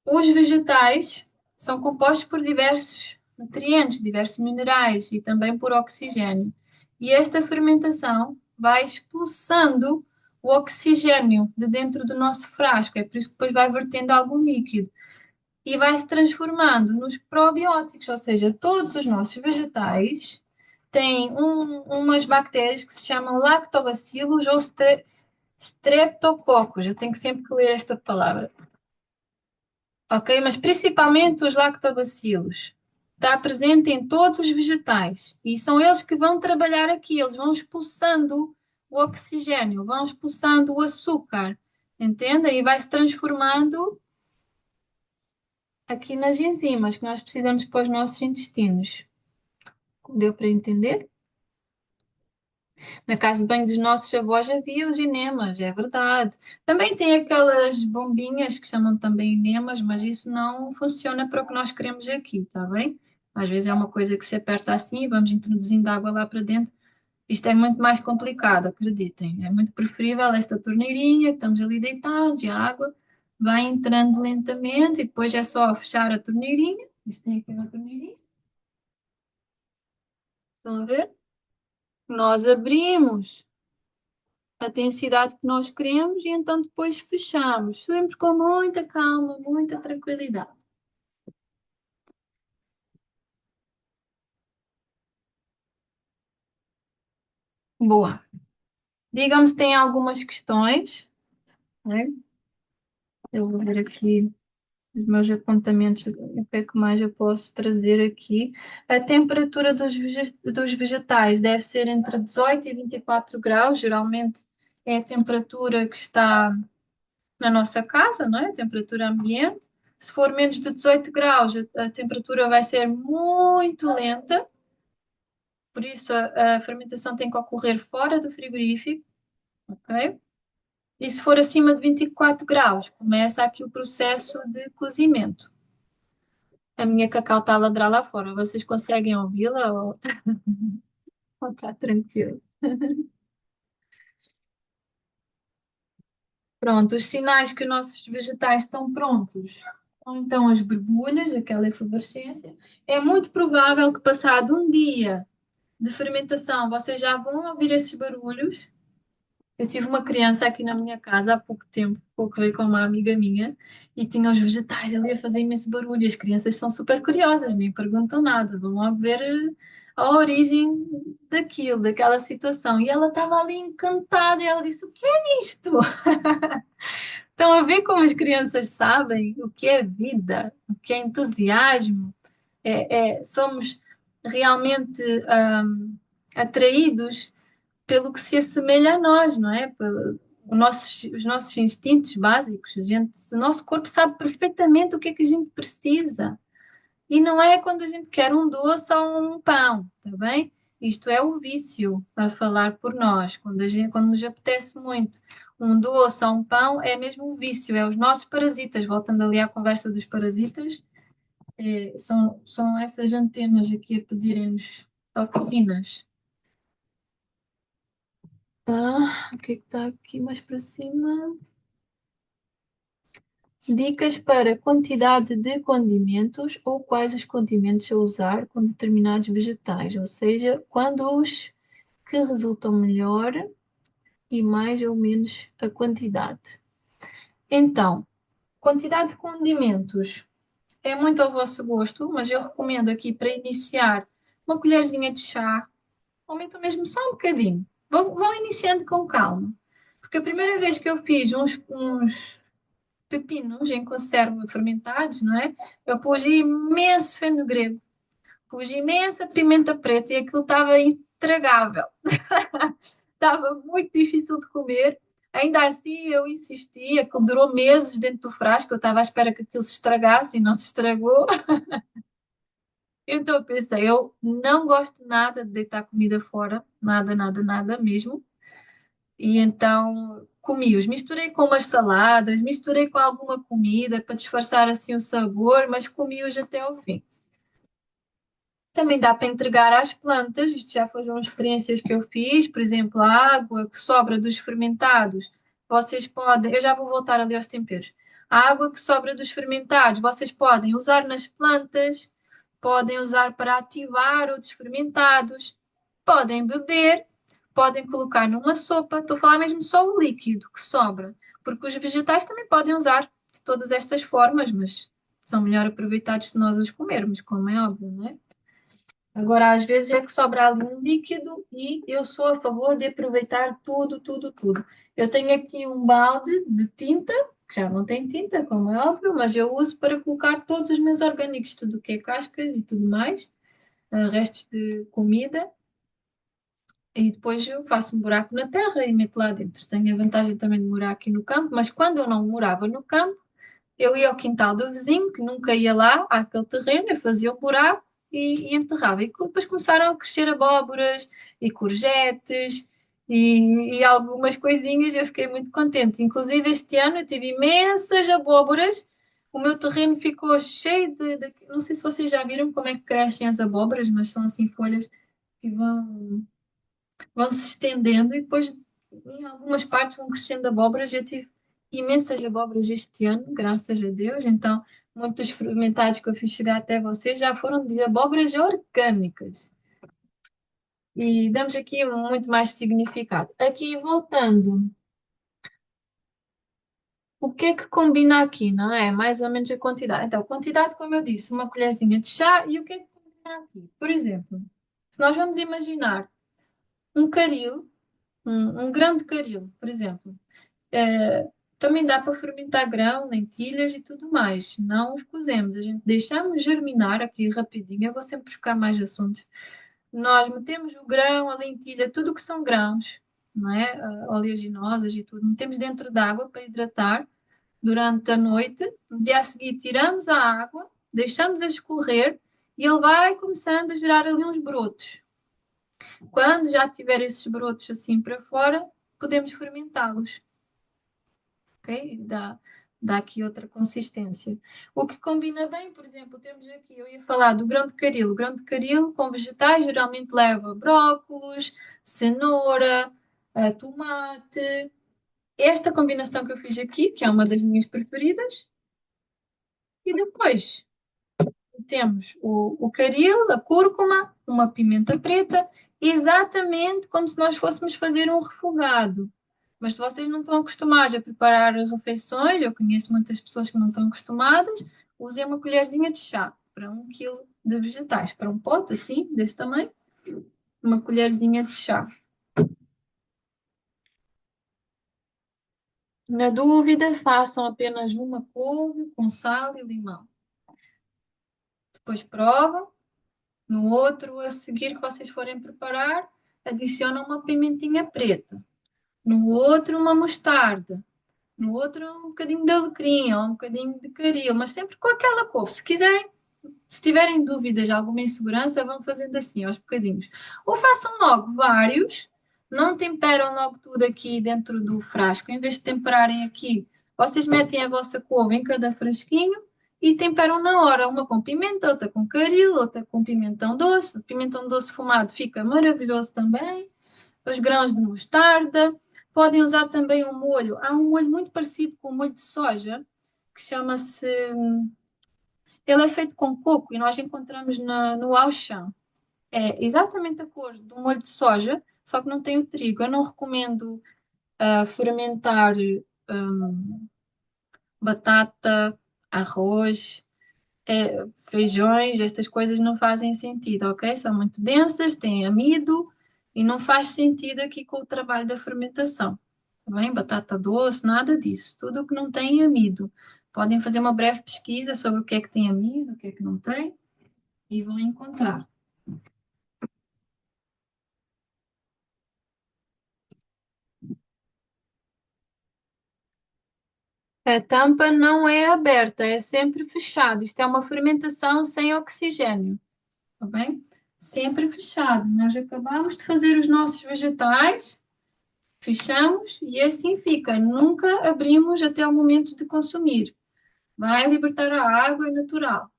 os vegetais são compostos por diversos nutrientes, diversos minerais e também por oxigênio. E esta fermentação vai expulsando o oxigênio de dentro do nosso frasco, é por isso que depois vai vertendo algum líquido e vai se transformando nos probióticos, ou seja, todos os nossos vegetais têm umas bactérias que se chamam lactobacillus ou streptococcus. Eu tenho que sempre que ler esta palavra. Ok? Mas principalmente os lactobacilos. Está presente em todos os vegetais e são eles que vão trabalhar aqui, eles vão expulsando o oxigênio, vão expulsando o açúcar, entende? E vai se transformando aqui nas enzimas que nós precisamos para os nossos intestinos. Deu para entender? Na casa de banho dos nossos avós havia os enemas, é verdade. Também tem aquelas bombinhas que chamam também enemas, mas isso não funciona para o que nós queremos aqui, está bem? Às vezes é uma coisa que se aperta assim e vamos introduzindo água lá para dentro. Isto é muito mais complicado, acreditem. É muito preferível esta torneirinha, que estamos ali deitados e a água vai entrando lentamente e depois é só fechar a torneirinha. Isto tem aqui uma torneirinha, estão a ver? Nós abrimos a densidade que nós queremos e então depois fechamos. Sempre com muita calma, muita tranquilidade. Boa. Digam-me se têm algumas questões, né? Eu vou ver aqui os meus apontamentos, o que é que mais eu posso trazer aqui. A temperatura dos vegetais deve ser entre 18 e 24 graus, geralmente é a temperatura que está na nossa casa, não é? A temperatura ambiente. Se for menos de 18 graus, a temperatura vai ser muito lenta, por isso a fermentação tem que ocorrer fora do frigorífico, ok? E se for acima de 24 graus, começa aqui o processo de cozimento. A minha cacau está a ladrar lá fora. Vocês conseguem ouvi-la ou está tranquilo? Pronto, os sinais que os nossos vegetais estão prontos. Ou então as borbulhas, aquela efervescência. É muito provável que passado um dia de fermentação vocês já vão ouvir esses barulhos. Eu tive uma criança aqui na minha casa há pouco tempo, pouco veio com uma amiga minha, e tinha os vegetais ali a fazer imenso barulho. As crianças são super curiosas, nem perguntam nada, vão logo ver a origem daquilo, daquela situação. E ela estava ali encantada e ela disse: O que é isto? Estão a ver como as crianças sabem o que é vida, o que é entusiasmo? Somos realmente atraídos pelo que se assemelha a nós, não é? os nossos instintos básicos, o nosso corpo sabe perfeitamente o que é que a gente precisa. E não é quando a gente quer um doce ou um pão, tá bem? Isto é o vício a falar por nós. Quando nos apetece muito um doce ou um pão, é mesmo o vício, é os nossos parasitas. Voltando ali à conversa dos parasitas, são essas antenas aqui a pedirem-nos toxinas. O que é que está aqui mais para cima? Dicas para quantidade de condimentos ou quais os condimentos a usar com determinados vegetais, ou seja, quando os que resultam melhor e mais ou menos a quantidade. Então, quantidade de condimentos é muito ao vosso gosto, mas eu recomendo aqui para iniciar uma colherzinha de chá, aumenta mesmo só um bocadinho. Vão iniciando com calma, porque a primeira vez que eu fiz uns pepinos em conserva fermentados, não é? Eu pus imenso feno grego, pus imensa pimenta preta e aquilo estava intragável. Estava muito difícil de comer. Ainda assim, eu insistia, aquilo durou meses dentro do frasco. Eu estava à espera que aquilo se estragasse e não se estragou. Então eu pensei, eu não gosto nada de deitar comida fora, nada, nada, nada mesmo. E então comi-os, misturei com umas saladas, misturei com alguma comida para disfarçar assim o sabor, mas comi-os até ao fim. Também dá para entregar às plantas, isto já foram experiências que eu fiz, por exemplo, a água que sobra dos fermentados, vocês podem, eu já vou voltar ali aos temperos. A água que sobra dos fermentados, vocês podem usar nas plantas, podem usar para ativar outros fermentados, podem beber, podem colocar numa sopa. Estou a falar mesmo só o líquido que sobra, porque os vegetais também podem usar de todas estas formas, mas são melhor aproveitados se nós os comermos, como é óbvio, não é? Agora, às vezes é que sobra ali um líquido e eu sou a favor de aproveitar tudo, tudo, tudo. Eu tenho aqui um balde de tinta, que já não tem tinta, como é óbvio, mas eu uso para colocar todos os meus orgânicos, tudo o que é cascas e tudo mais, restos de comida, e depois eu faço um buraco na terra e meto lá dentro. Tenho a vantagem também de morar aqui no campo, mas quando eu não morava no campo, eu ia ao quintal do vizinho, que nunca ia lá, àquele terreno, eu fazia o buraco e enterrava. E depois começaram a crescer abóboras e courgettes e algumas coisinhas, eu fiquei muito contente. Inclusive, este ano eu tive imensas abóboras, o meu terreno ficou cheio não sei se vocês já viram como é que crescem as abóboras, mas são assim folhas que vão se estendendo e depois em algumas partes vão crescendo abóboras. Eu tive imensas abóboras este ano, graças a Deus. Então, muitos fermentados que eu fiz chegar até vocês já foram de abóboras orgânicas. E damos aqui muito mais significado. Aqui, voltando, o que é que combina aqui, não é? Mais ou menos a quantidade. Então, quantidade, como eu disse, uma colherzinha de chá. E o que é que combina aqui? Por exemplo, se nós vamos imaginar um caril, um grão de caril, por exemplo. Eh, Também dá para fermentar grão, lentilhas e tudo mais. Não os cozemos, a gente deixamos germinar aqui rapidinho. Eu vou sempre buscar mais assuntos. Nós metemos o grão, a lentilha, tudo o que são grãos, não é? Oleaginosas e tudo, metemos dentro da água para hidratar durante a noite. No dia a seguir, tiramos a água, deixamos a escorrer e ele vai começando a gerar ali uns brotos. Quando já tiver esses brotos assim para fora, podemos fermentá-los. Ok? Dá aqui outra consistência. O que combina bem, por exemplo, temos aqui, eu ia falar do grão de caril. O grão de caril com vegetais geralmente leva brócolos, cenoura, tomate. Esta combinação que eu fiz aqui, que é uma das minhas preferidas. E depois temos o caril, a cúrcuma, uma pimenta preta, exatamente como se nós fôssemos fazer um refogado. Mas se vocês não estão acostumados a preparar refeições, eu conheço muitas pessoas que não estão acostumadas, usem uma colherzinha de chá para 1 quilo de vegetais. Para um pote assim, desse tamanho, uma colherzinha de chá. Na dúvida, façam apenas uma couve com sal e limão. Depois provam. No outro, a seguir que vocês forem preparar, adicionam uma pimentinha preta. no outro uma mostarda, no outro um bocadinho de alecrim ou um bocadinho de caril, mas sempre com aquela cor. Se quiserem, se tiverem dúvidas, alguma insegurança, vão fazendo assim, aos bocadinhos. Ou façam logo vários, não temperam logo tudo aqui dentro do frasco. Em vez de temperarem aqui, vocês metem a vossa couve em cada frasquinho e temperam na hora, uma com pimenta, outra com caril, outra com pimentão doce. Pimentão doce fumado fica maravilhoso também. Os grãos de mostarda. Podem usar também um molho. Há um molho muito parecido com o molho de soja, que chama-se. Ele é feito com coco e nós encontramos no Auchan. É exatamente a cor do molho de soja, só que não tem o trigo. Eu não recomendo fermentar batata, arroz, feijões, estas coisas não fazem sentido, ok? São muito densas, têm amido e não faz sentido aqui com o trabalho da fermentação. Tá bem? Batata doce, nada disso. Tudo o que não tem amido. Podem fazer uma breve pesquisa sobre o que é que tem amido, o que é que não tem, e vão encontrar. A tampa não é aberta, é sempre fechado. Isto é uma fermentação sem oxigênio, tá bem? Sempre fechado. Nós acabamos de fazer os nossos vegetais, fechamos e assim fica. Nunca abrimos até o momento de consumir. Vai libertar a água, é natural.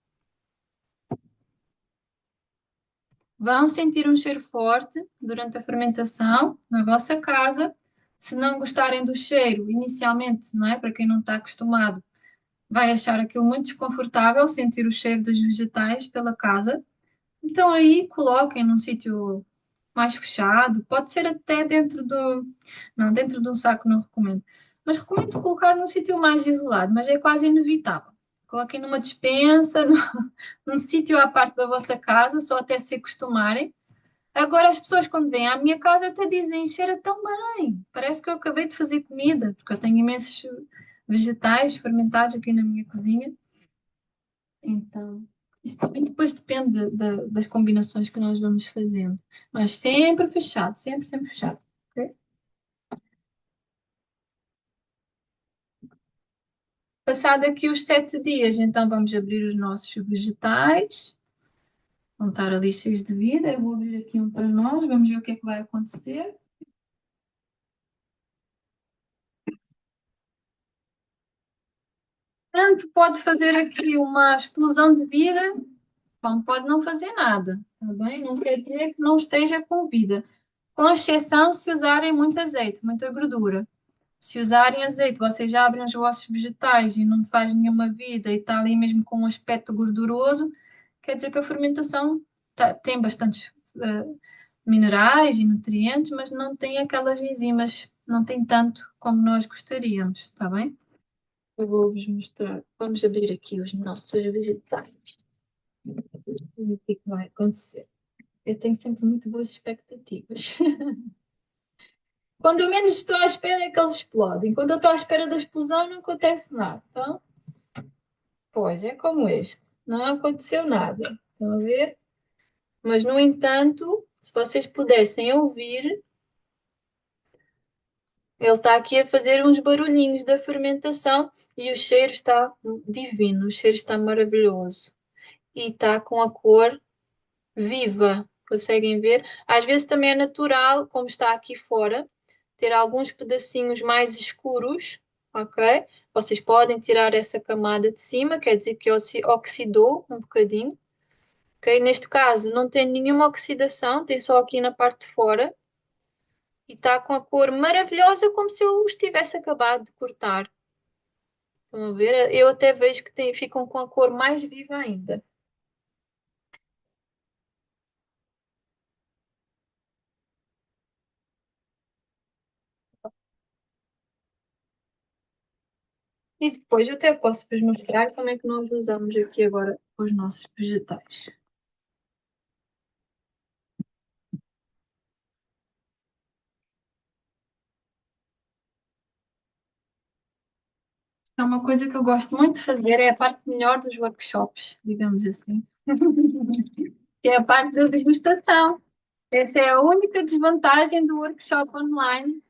Vão sentir um cheiro forte durante a fermentação na vossa casa. Se não gostarem do cheiro, inicialmente, não é? Para quem não está acostumado, vai achar aquilo muito desconfortável, sentir o cheiro dos vegetais pela casa. Então aí coloquem num sítio mais fechado, pode ser até dentro do. Não, dentro de um saco não recomendo. Mas recomendo colocar num sítio mais isolado, mas é quase inevitável. Coloquem numa despensa, num sítio à parte da vossa casa, só até se acostumarem. Agora as pessoas quando vêm à minha casa até dizem, cheira tão bem, parece que eu acabei de fazer comida, porque eu tenho imensos vegetais fermentados aqui na minha cozinha. Então, isto também depois depende das combinações que nós vamos fazendo. Mas sempre fechado, sempre, sempre fechado. Ok? Passado aqui os 7 dias, então vamos abrir os nossos vegetais. Vão estar ali cheios de vida. Eu vou abrir aqui um para nós, vamos ver o que é que vai acontecer. Tanto pode fazer aqui uma explosão de vida, como pode não fazer nada, tá bem? Não quer dizer que não esteja com vida, com exceção se usarem muito azeite, muita gordura. Se usarem azeite, vocês já abrem os vossos vegetais e não faz nenhuma vida e está ali mesmo com um aspecto gorduroso, quer dizer que a fermentação tem bastantes minerais e nutrientes, mas não tem aquelas enzimas, não tem tanto como nós gostaríamos, está bem? Eu vou-vos mostrar. Vamos abrir aqui os nossos vegetais. O que é que vai acontecer? Eu tenho sempre muito boas expectativas. Quando eu menos estou à espera é que eles explodem. Quando eu estou à espera da explosão não acontece nada. Então, pois, é como este. Não aconteceu nada. Estão a ver? Mas, no entanto, se vocês pudessem ouvir, ele está aqui a fazer uns barulhinhos da fermentação e o cheiro está divino, o cheiro está maravilhoso. E está com a cor viva. Conseguem ver? Às vezes também é natural, como está aqui fora, ter alguns pedacinhos mais escuros, ok? Vocês podem tirar essa camada de cima, quer dizer que oxidou um bocadinho, ok? Neste caso não tem nenhuma oxidação, tem só aqui na parte de fora e está com a cor maravilhosa, como se eu os tivesse acabado de cortar. Estão a ver? Eu até vejo que ficam com a cor mais viva ainda. E depois eu até posso vos mostrar como é que nós usamos aqui agora os nossos vegetais. É uma coisa que eu gosto muito de fazer, é a parte melhor dos workshops, digamos assim. Que é a parte da degustação. Essa é a única desvantagem do workshop online,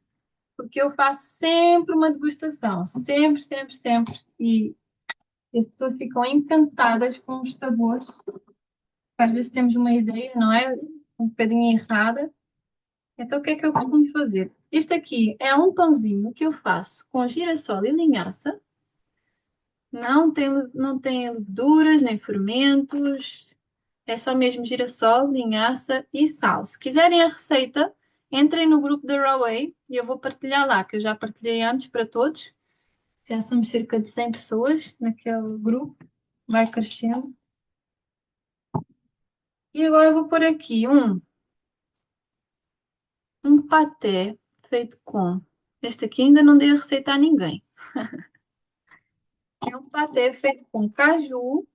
porque eu faço sempre uma degustação, sempre, sempre, sempre. E as pessoas ficam encantadas com os sabores. Às vezes temos uma ideia, não é? Um bocadinho errada. Então, o que é que eu costumo fazer? Este aqui é um pãozinho que eu faço com girassol e linhaça. Não tem leveduras, nem fermentos. É só mesmo girassol, linhaça e sal. Se quiserem a receita, entrem no grupo da Raway e eu vou partilhar lá, que eu já partilhei antes para todos. Já somos cerca de 100 pessoas naquele grupo. Vai crescendo. E agora eu vou pôr aqui um paté feito com. Este aqui ainda não dei a receita a ninguém. É um paté feito com caju.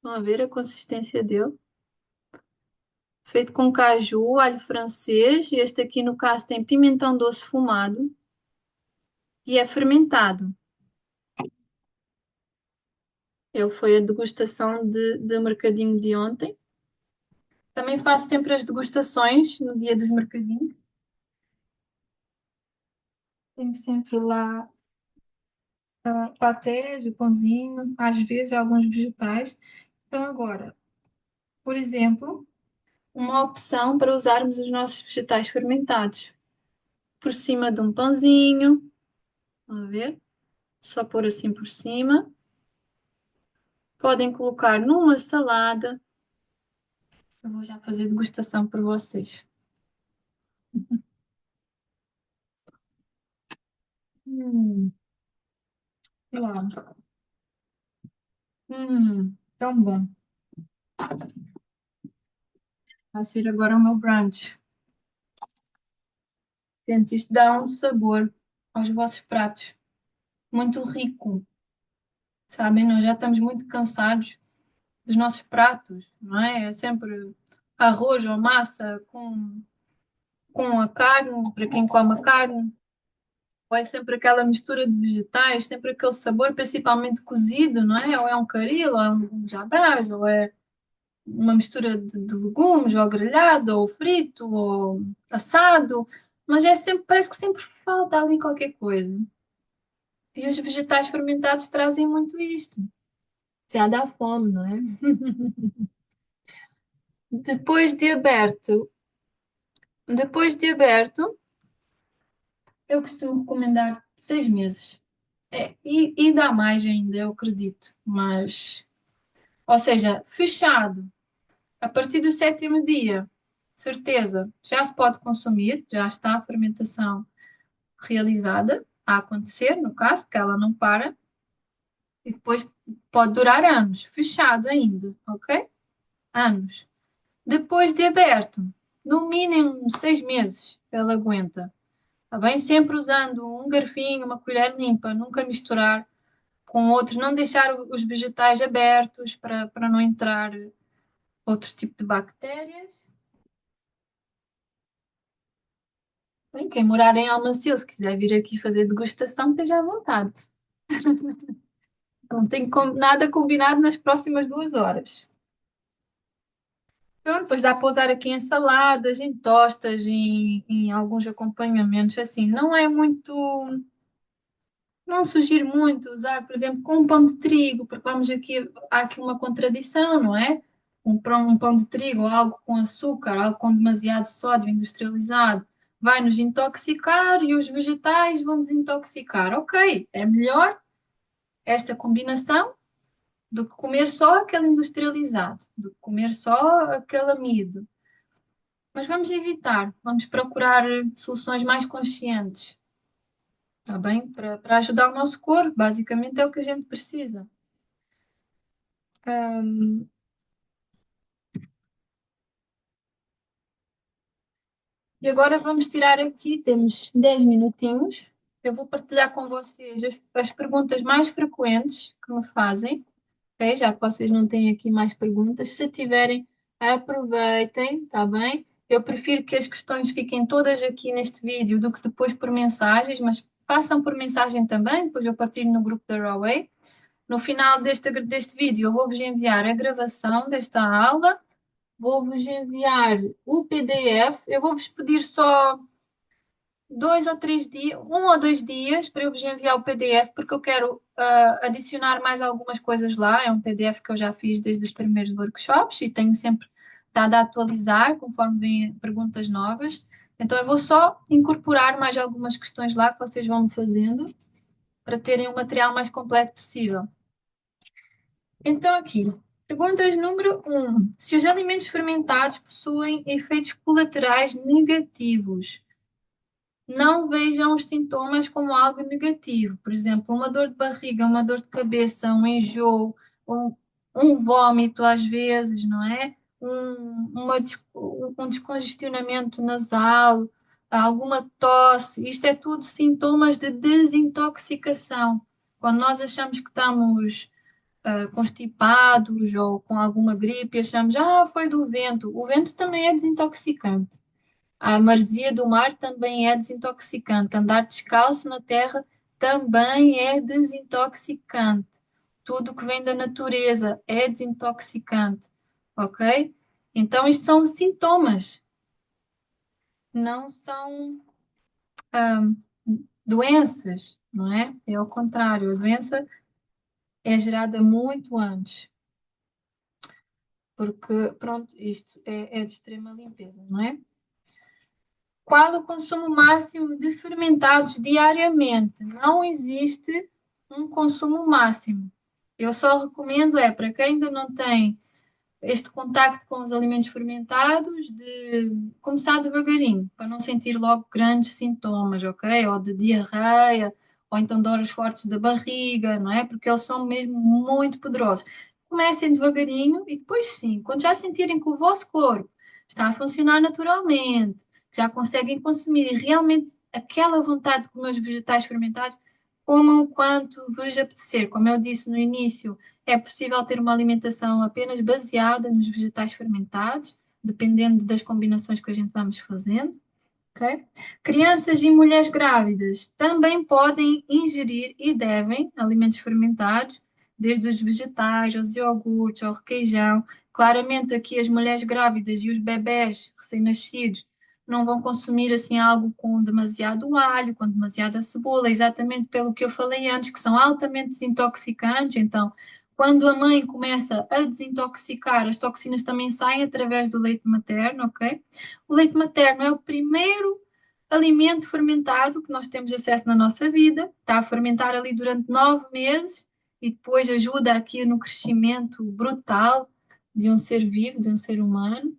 Vamos ver a consistência dele. Feito com caju, alho francês. Este aqui, no caso, tem pimentão doce fumado. E é fermentado. Ele foi a degustação de mercadinho de ontem. Também faço sempre as degustações no dia dos mercadinhos. Tenho sempre lá patês, o pãozinho, às vezes alguns vegetais. Então, agora, por exemplo, uma opção para usarmos os nossos vegetais fermentados por cima de um pãozinho. Vamos ver? Só pôr assim por cima. Podem colocar numa salada. Eu vou já fazer degustação por vocês. Hum, uau. Tão bom. Vai ser agora o meu brunch. Gente, isto dá um sabor aos vossos pratos. Muito rico. Sabem? Nós já estamos muito cansados dos nossos pratos, não é? É sempre arroz ou massa com a carne, para quem come a carne. Ou é sempre aquela mistura de vegetais, sempre aquele sabor, principalmente cozido, não é? Ou é um caril, ou é um jabraz, ou é uma mistura de legumes, ou grelhado, ou frito, ou assado. Mas é sempre, parece que sempre falta ali qualquer coisa. E os vegetais fermentados trazem muito isto. Já dá fome, não é? Depois de aberto, depois de aberto, eu costumo recomendar 6 meses. E dá mais ainda, eu acredito. Mas, ou seja, fechado, a partir do sétimo dia, certeza, já se pode consumir, já está a fermentação realizada, a acontecer, no caso, porque ela não para, e depois pode durar anos, fechado ainda, ok? Anos. Depois de aberto, no mínimo 6 meses, ela aguenta. Está bem? Sempre usando um garfinho, uma colher limpa, nunca misturar com outros, não deixar os vegetais abertos para não entrar outro tipo de bactérias. Bem, quem morar em Almancil, se quiser vir aqui fazer degustação, esteja à vontade. Não tenho nada combinado nas próximas 2 horas. Pronto, depois dá para usar aqui em saladas, em tostas, em alguns acompanhamentos, assim. Não é muito. Não sugiro muito usar, por exemplo, com um pão de trigo, porque há aqui uma contradição, não é? Um pão de trigo ou algo com açúcar, algo com demasiado sódio industrializado, vai nos intoxicar e os vegetais vão desintoxicar. Ok, é melhor esta combinação do que comer só aquele industrializado, do que comer só aquele amido. Mas vamos evitar, vamos procurar soluções mais conscientes. Está bem? Para ajudar o nosso corpo, basicamente é o que a gente precisa. Ahm, e agora vamos tirar aqui, temos 10 minutinhos. Eu vou partilhar com vocês as perguntas mais frequentes que me fazem, ok? Já que vocês não têm aqui mais perguntas. Se tiverem, aproveitem, está bem? Eu prefiro que as questões fiquem todas aqui neste vídeo do que depois por mensagens, mas façam por mensagem também, depois eu partilho no grupo da Raway. No final deste vídeo, eu vou-vos enviar a gravação desta aula, vou-vos enviar o PDF. Eu vou-vos pedir só 2 ou 3 dias, 1 ou 2 dias para eu vos enviar o PDF, porque eu quero adicionar mais algumas coisas lá. É um PDF que eu já fiz desde os primeiros workshops e tenho sempre estado a atualizar conforme vêm perguntas novas. Então eu vou só incorporar mais algumas questões lá que vocês vão me fazendo para terem o material mais completo possível. Então aqui, perguntas número 1. Se os alimentos fermentados possuem efeitos colaterais negativos, não vejam os sintomas como algo negativo. Por exemplo, uma dor de barriga, uma dor de cabeça, um enjoo, um vômito às vezes, não é? Um descongestionamento nasal, alguma tosse. Isto é tudo sintomas de desintoxicação. Quando nós achamos que estamos constipados ou com alguma gripe, achamos, foi do vento. O vento também é desintoxicante. A maresia do mar também é desintoxicante. Andar descalço na terra também é desintoxicante. Tudo que vem da natureza é desintoxicante, ok? Então, isto são sintomas, não são ahm, doenças, não é? É ao contrário, a doença é gerada muito antes, porque, pronto, isto é de extrema limpeza, não é? Qual o consumo máximo de fermentados diariamente? Não existe um consumo máximo. Eu só recomendo para quem ainda não tem este contacto com os alimentos fermentados, de começar devagarinho, para não sentir logo grandes sintomas, ok? Ou de diarreia, ou então dores fortes da barriga, não é? Porque eles são mesmo muito poderosos. Comecem devagarinho e depois sim, quando já sentirem que o vosso corpo está a funcionar naturalmente, que já conseguem consumir e realmente aquela vontade de comer os vegetais fermentados, comam o quanto vos apetecer. Como eu disse no início, é possível ter uma alimentação apenas baseada nos vegetais fermentados, dependendo das combinações que a gente vamos fazendo. Ok? Crianças e mulheres grávidas também podem ingerir e devem alimentos fermentados, desde os vegetais aos iogurtes, ao requeijão. Claramente, aqui as mulheres grávidas e os bebés recém-nascidos não vão consumir assim algo com demasiado alho, com demasiada cebola, exatamente pelo que eu falei antes, que são altamente desintoxicantes. Então, quando a mãe começa a desintoxicar, as toxinas também saem através do leite materno, ok? O leite materno é o primeiro alimento fermentado que nós temos acesso na nossa vida. Está a fermentar ali durante 9 meses e depois ajuda aqui no crescimento brutal de um ser vivo, de um ser humano.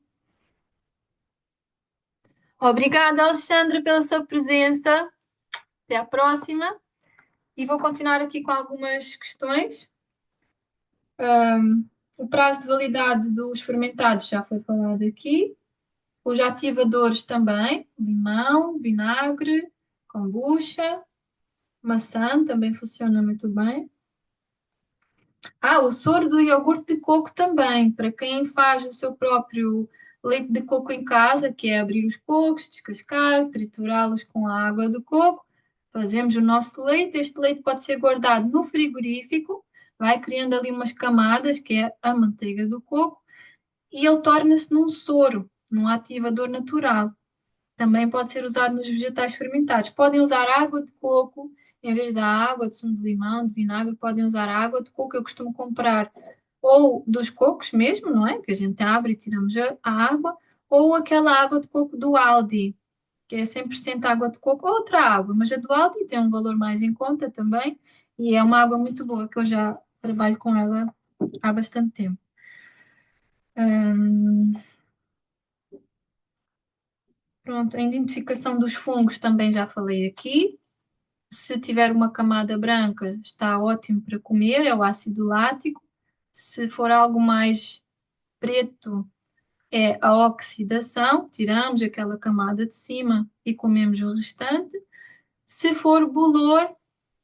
Obrigada, Alexandra, pela sua presença. Até à próxima. E vou continuar aqui com algumas questões. O prazo de validade dos fermentados já foi falado aqui. Os ativadores também, limão, vinagre, kombucha, maçã também funciona muito bem. O soro do iogurte de coco também, para quem faz o seu próprio leite de coco em casa, que é abrir os cocos, descascar, triturá-los com a água do coco, fazemos o nosso leite. Este leite pode ser guardado no frigorífico, vai criando ali umas camadas, que é a manteiga do coco, e ele torna-se num soro, num ativador natural. Também pode ser usado nos vegetais fermentados. Podem usar água de coco em vez da água de sumo de limão, de vinagre, podem usar água de coco. Eu costumo comprar ou dos cocos mesmo, não é? Que a gente abre e tiramos a água, ou aquela água de coco do Aldi, que é 100% água de coco, ou outra água, mas a do Aldi tem um valor mais em conta também, e é uma água muito boa, que eu já trabalho com ela há bastante tempo. Hum, Pronto, a identificação dos fungos também já falei aqui. Se tiver uma camada branca, está ótimo para comer, é o ácido lático. Se for algo mais preto, é a oxidação, tiramos aquela camada de cima e comemos o restante. Se for bolor,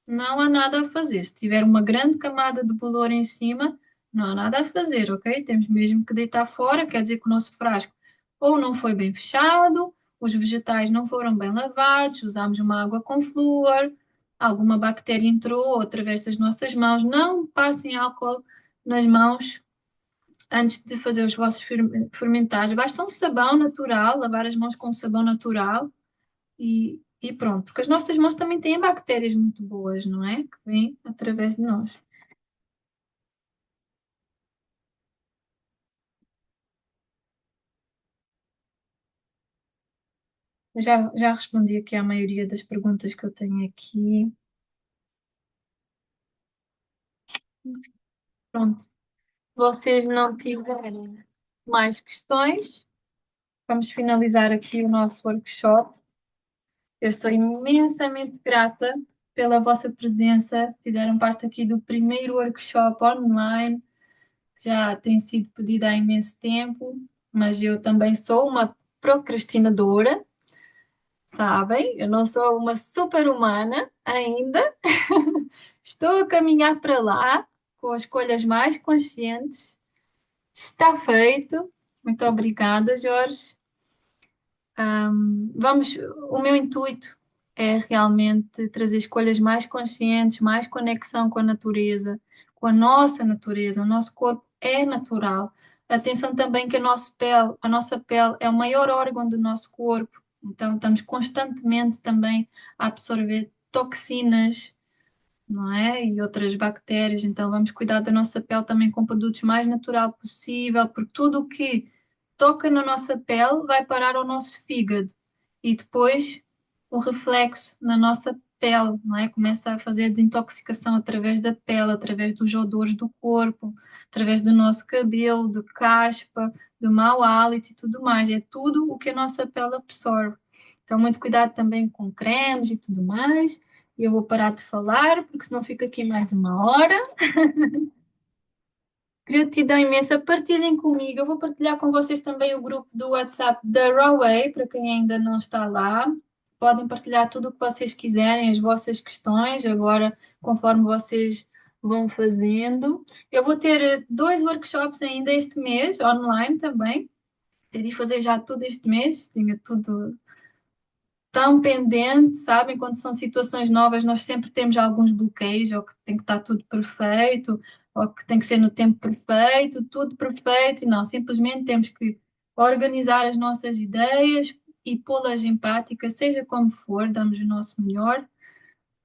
não há nada a fazer. Se tiver uma grande camada de bolor em cima, não há nada a fazer, ok? Temos mesmo que deitar fora, quer dizer que o nosso frasco ou não foi bem fechado, os vegetais não foram bem lavados, usamos uma água com flúor, alguma bactéria entrou através das nossas mãos. Não passem álcool nas mãos antes de fazer os vossos fermentados. Basta um sabão natural, lavar as mãos com um sabão natural e E pronto, porque as nossas mãos também têm bactérias muito boas, não é? Que vêm através de nós. Já respondi aqui à maioria das perguntas que eu tenho aqui. Pronto. Vocês não tiverem mais questões, vamos finalizar aqui o nosso workshop. Eu estou imensamente grata pela vossa presença. Fizeram parte aqui do primeiro workshop online, que já tem sido pedido há imenso tempo, mas eu também sou uma procrastinadora, sabem? Eu não sou uma super-humana ainda. Estou a caminhar para lá com as escolhas mais conscientes. Está feito. Muito obrigada, Jorge. Vamos, o meu intuito é realmente trazer escolhas mais conscientes, mais conexão com a natureza, com a nossa natureza. O nosso corpo é natural. Atenção também que a nossa pele é o maior órgão do nosso corpo. Então, estamos constantemente também a absorver toxinas, não é? E outras bactérias. Então, vamos cuidar da nossa pele também com produtos mais natural possível, porque tudo o que toca na nossa pele vai parar ao nosso fígado e depois o reflexo na nossa pele, não é? Começa a fazer desintoxicação através da pele, através dos odores do corpo, através do nosso cabelo, de caspa, do mau hálito e tudo mais. É tudo o que a nossa pele absorve. Então, muito cuidado também com cremes e tudo mais. E eu vou parar de falar, porque senão fico aqui mais uma hora. Gratidão imensa. Partilhem comigo. Eu vou partilhar com vocês também o grupo do WhatsApp da Raway, para quem ainda não está lá. Podem partilhar tudo o que vocês quiserem, as vossas questões, agora, conforme vocês vão fazendo. Eu vou ter dois workshops ainda este mês, online também. Decidi fazer já tudo este mês, tinha tudo tão pendente, sabem? Quando são situações novas, nós sempre temos alguns bloqueios, ou que tem que estar tudo perfeito, ou que tem que ser no tempo perfeito, tudo perfeito, e não, simplesmente temos que organizar as nossas ideias e pô-las em prática, seja como for, damos o nosso melhor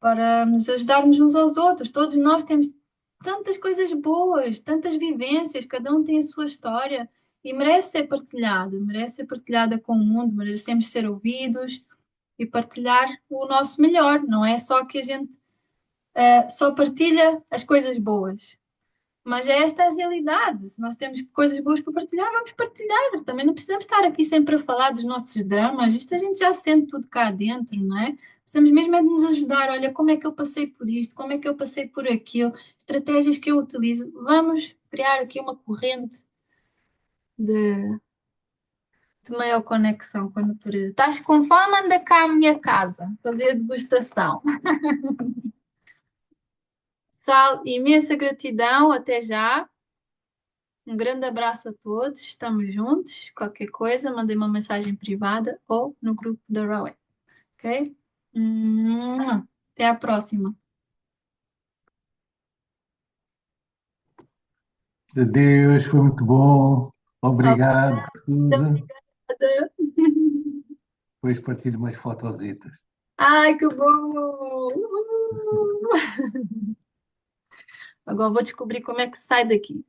para nos ajudarmos uns aos outros. Todos nós temos tantas coisas boas, tantas vivências, cada um tem a sua história e merece ser partilhada com o mundo, merecemos ser ouvidos e partilhar o nosso melhor. Não é só que a gente só partilha as coisas boas, mas é esta a realidade. Se nós temos coisas boas para partilhar, vamos partilhar. Também não precisamos estar aqui sempre a falar dos nossos dramas. Isto a gente já sente tudo cá dentro, não é? Precisamos mesmo é de nos ajudar. Olha, como é que eu passei por isto? Como é que eu passei por aquilo? Estratégias que eu utilizo. Vamos criar aqui uma corrente de, de maior conexão com a natureza. Estás com fome? Anda cá à minha casa, fazer degustação. Pessoal, imensa gratidão. Até já. Um grande abraço a todos, estamos juntos. Qualquer coisa, mandem uma mensagem privada ou no grupo da Rowan, ok? Até a próxima. Adeus, foi muito bom. Obrigado por Obrigada, tudo. obrigada. Depois partilho umas fotositas. Ai, que bom! Agora vou descobrir como é que sai daqui.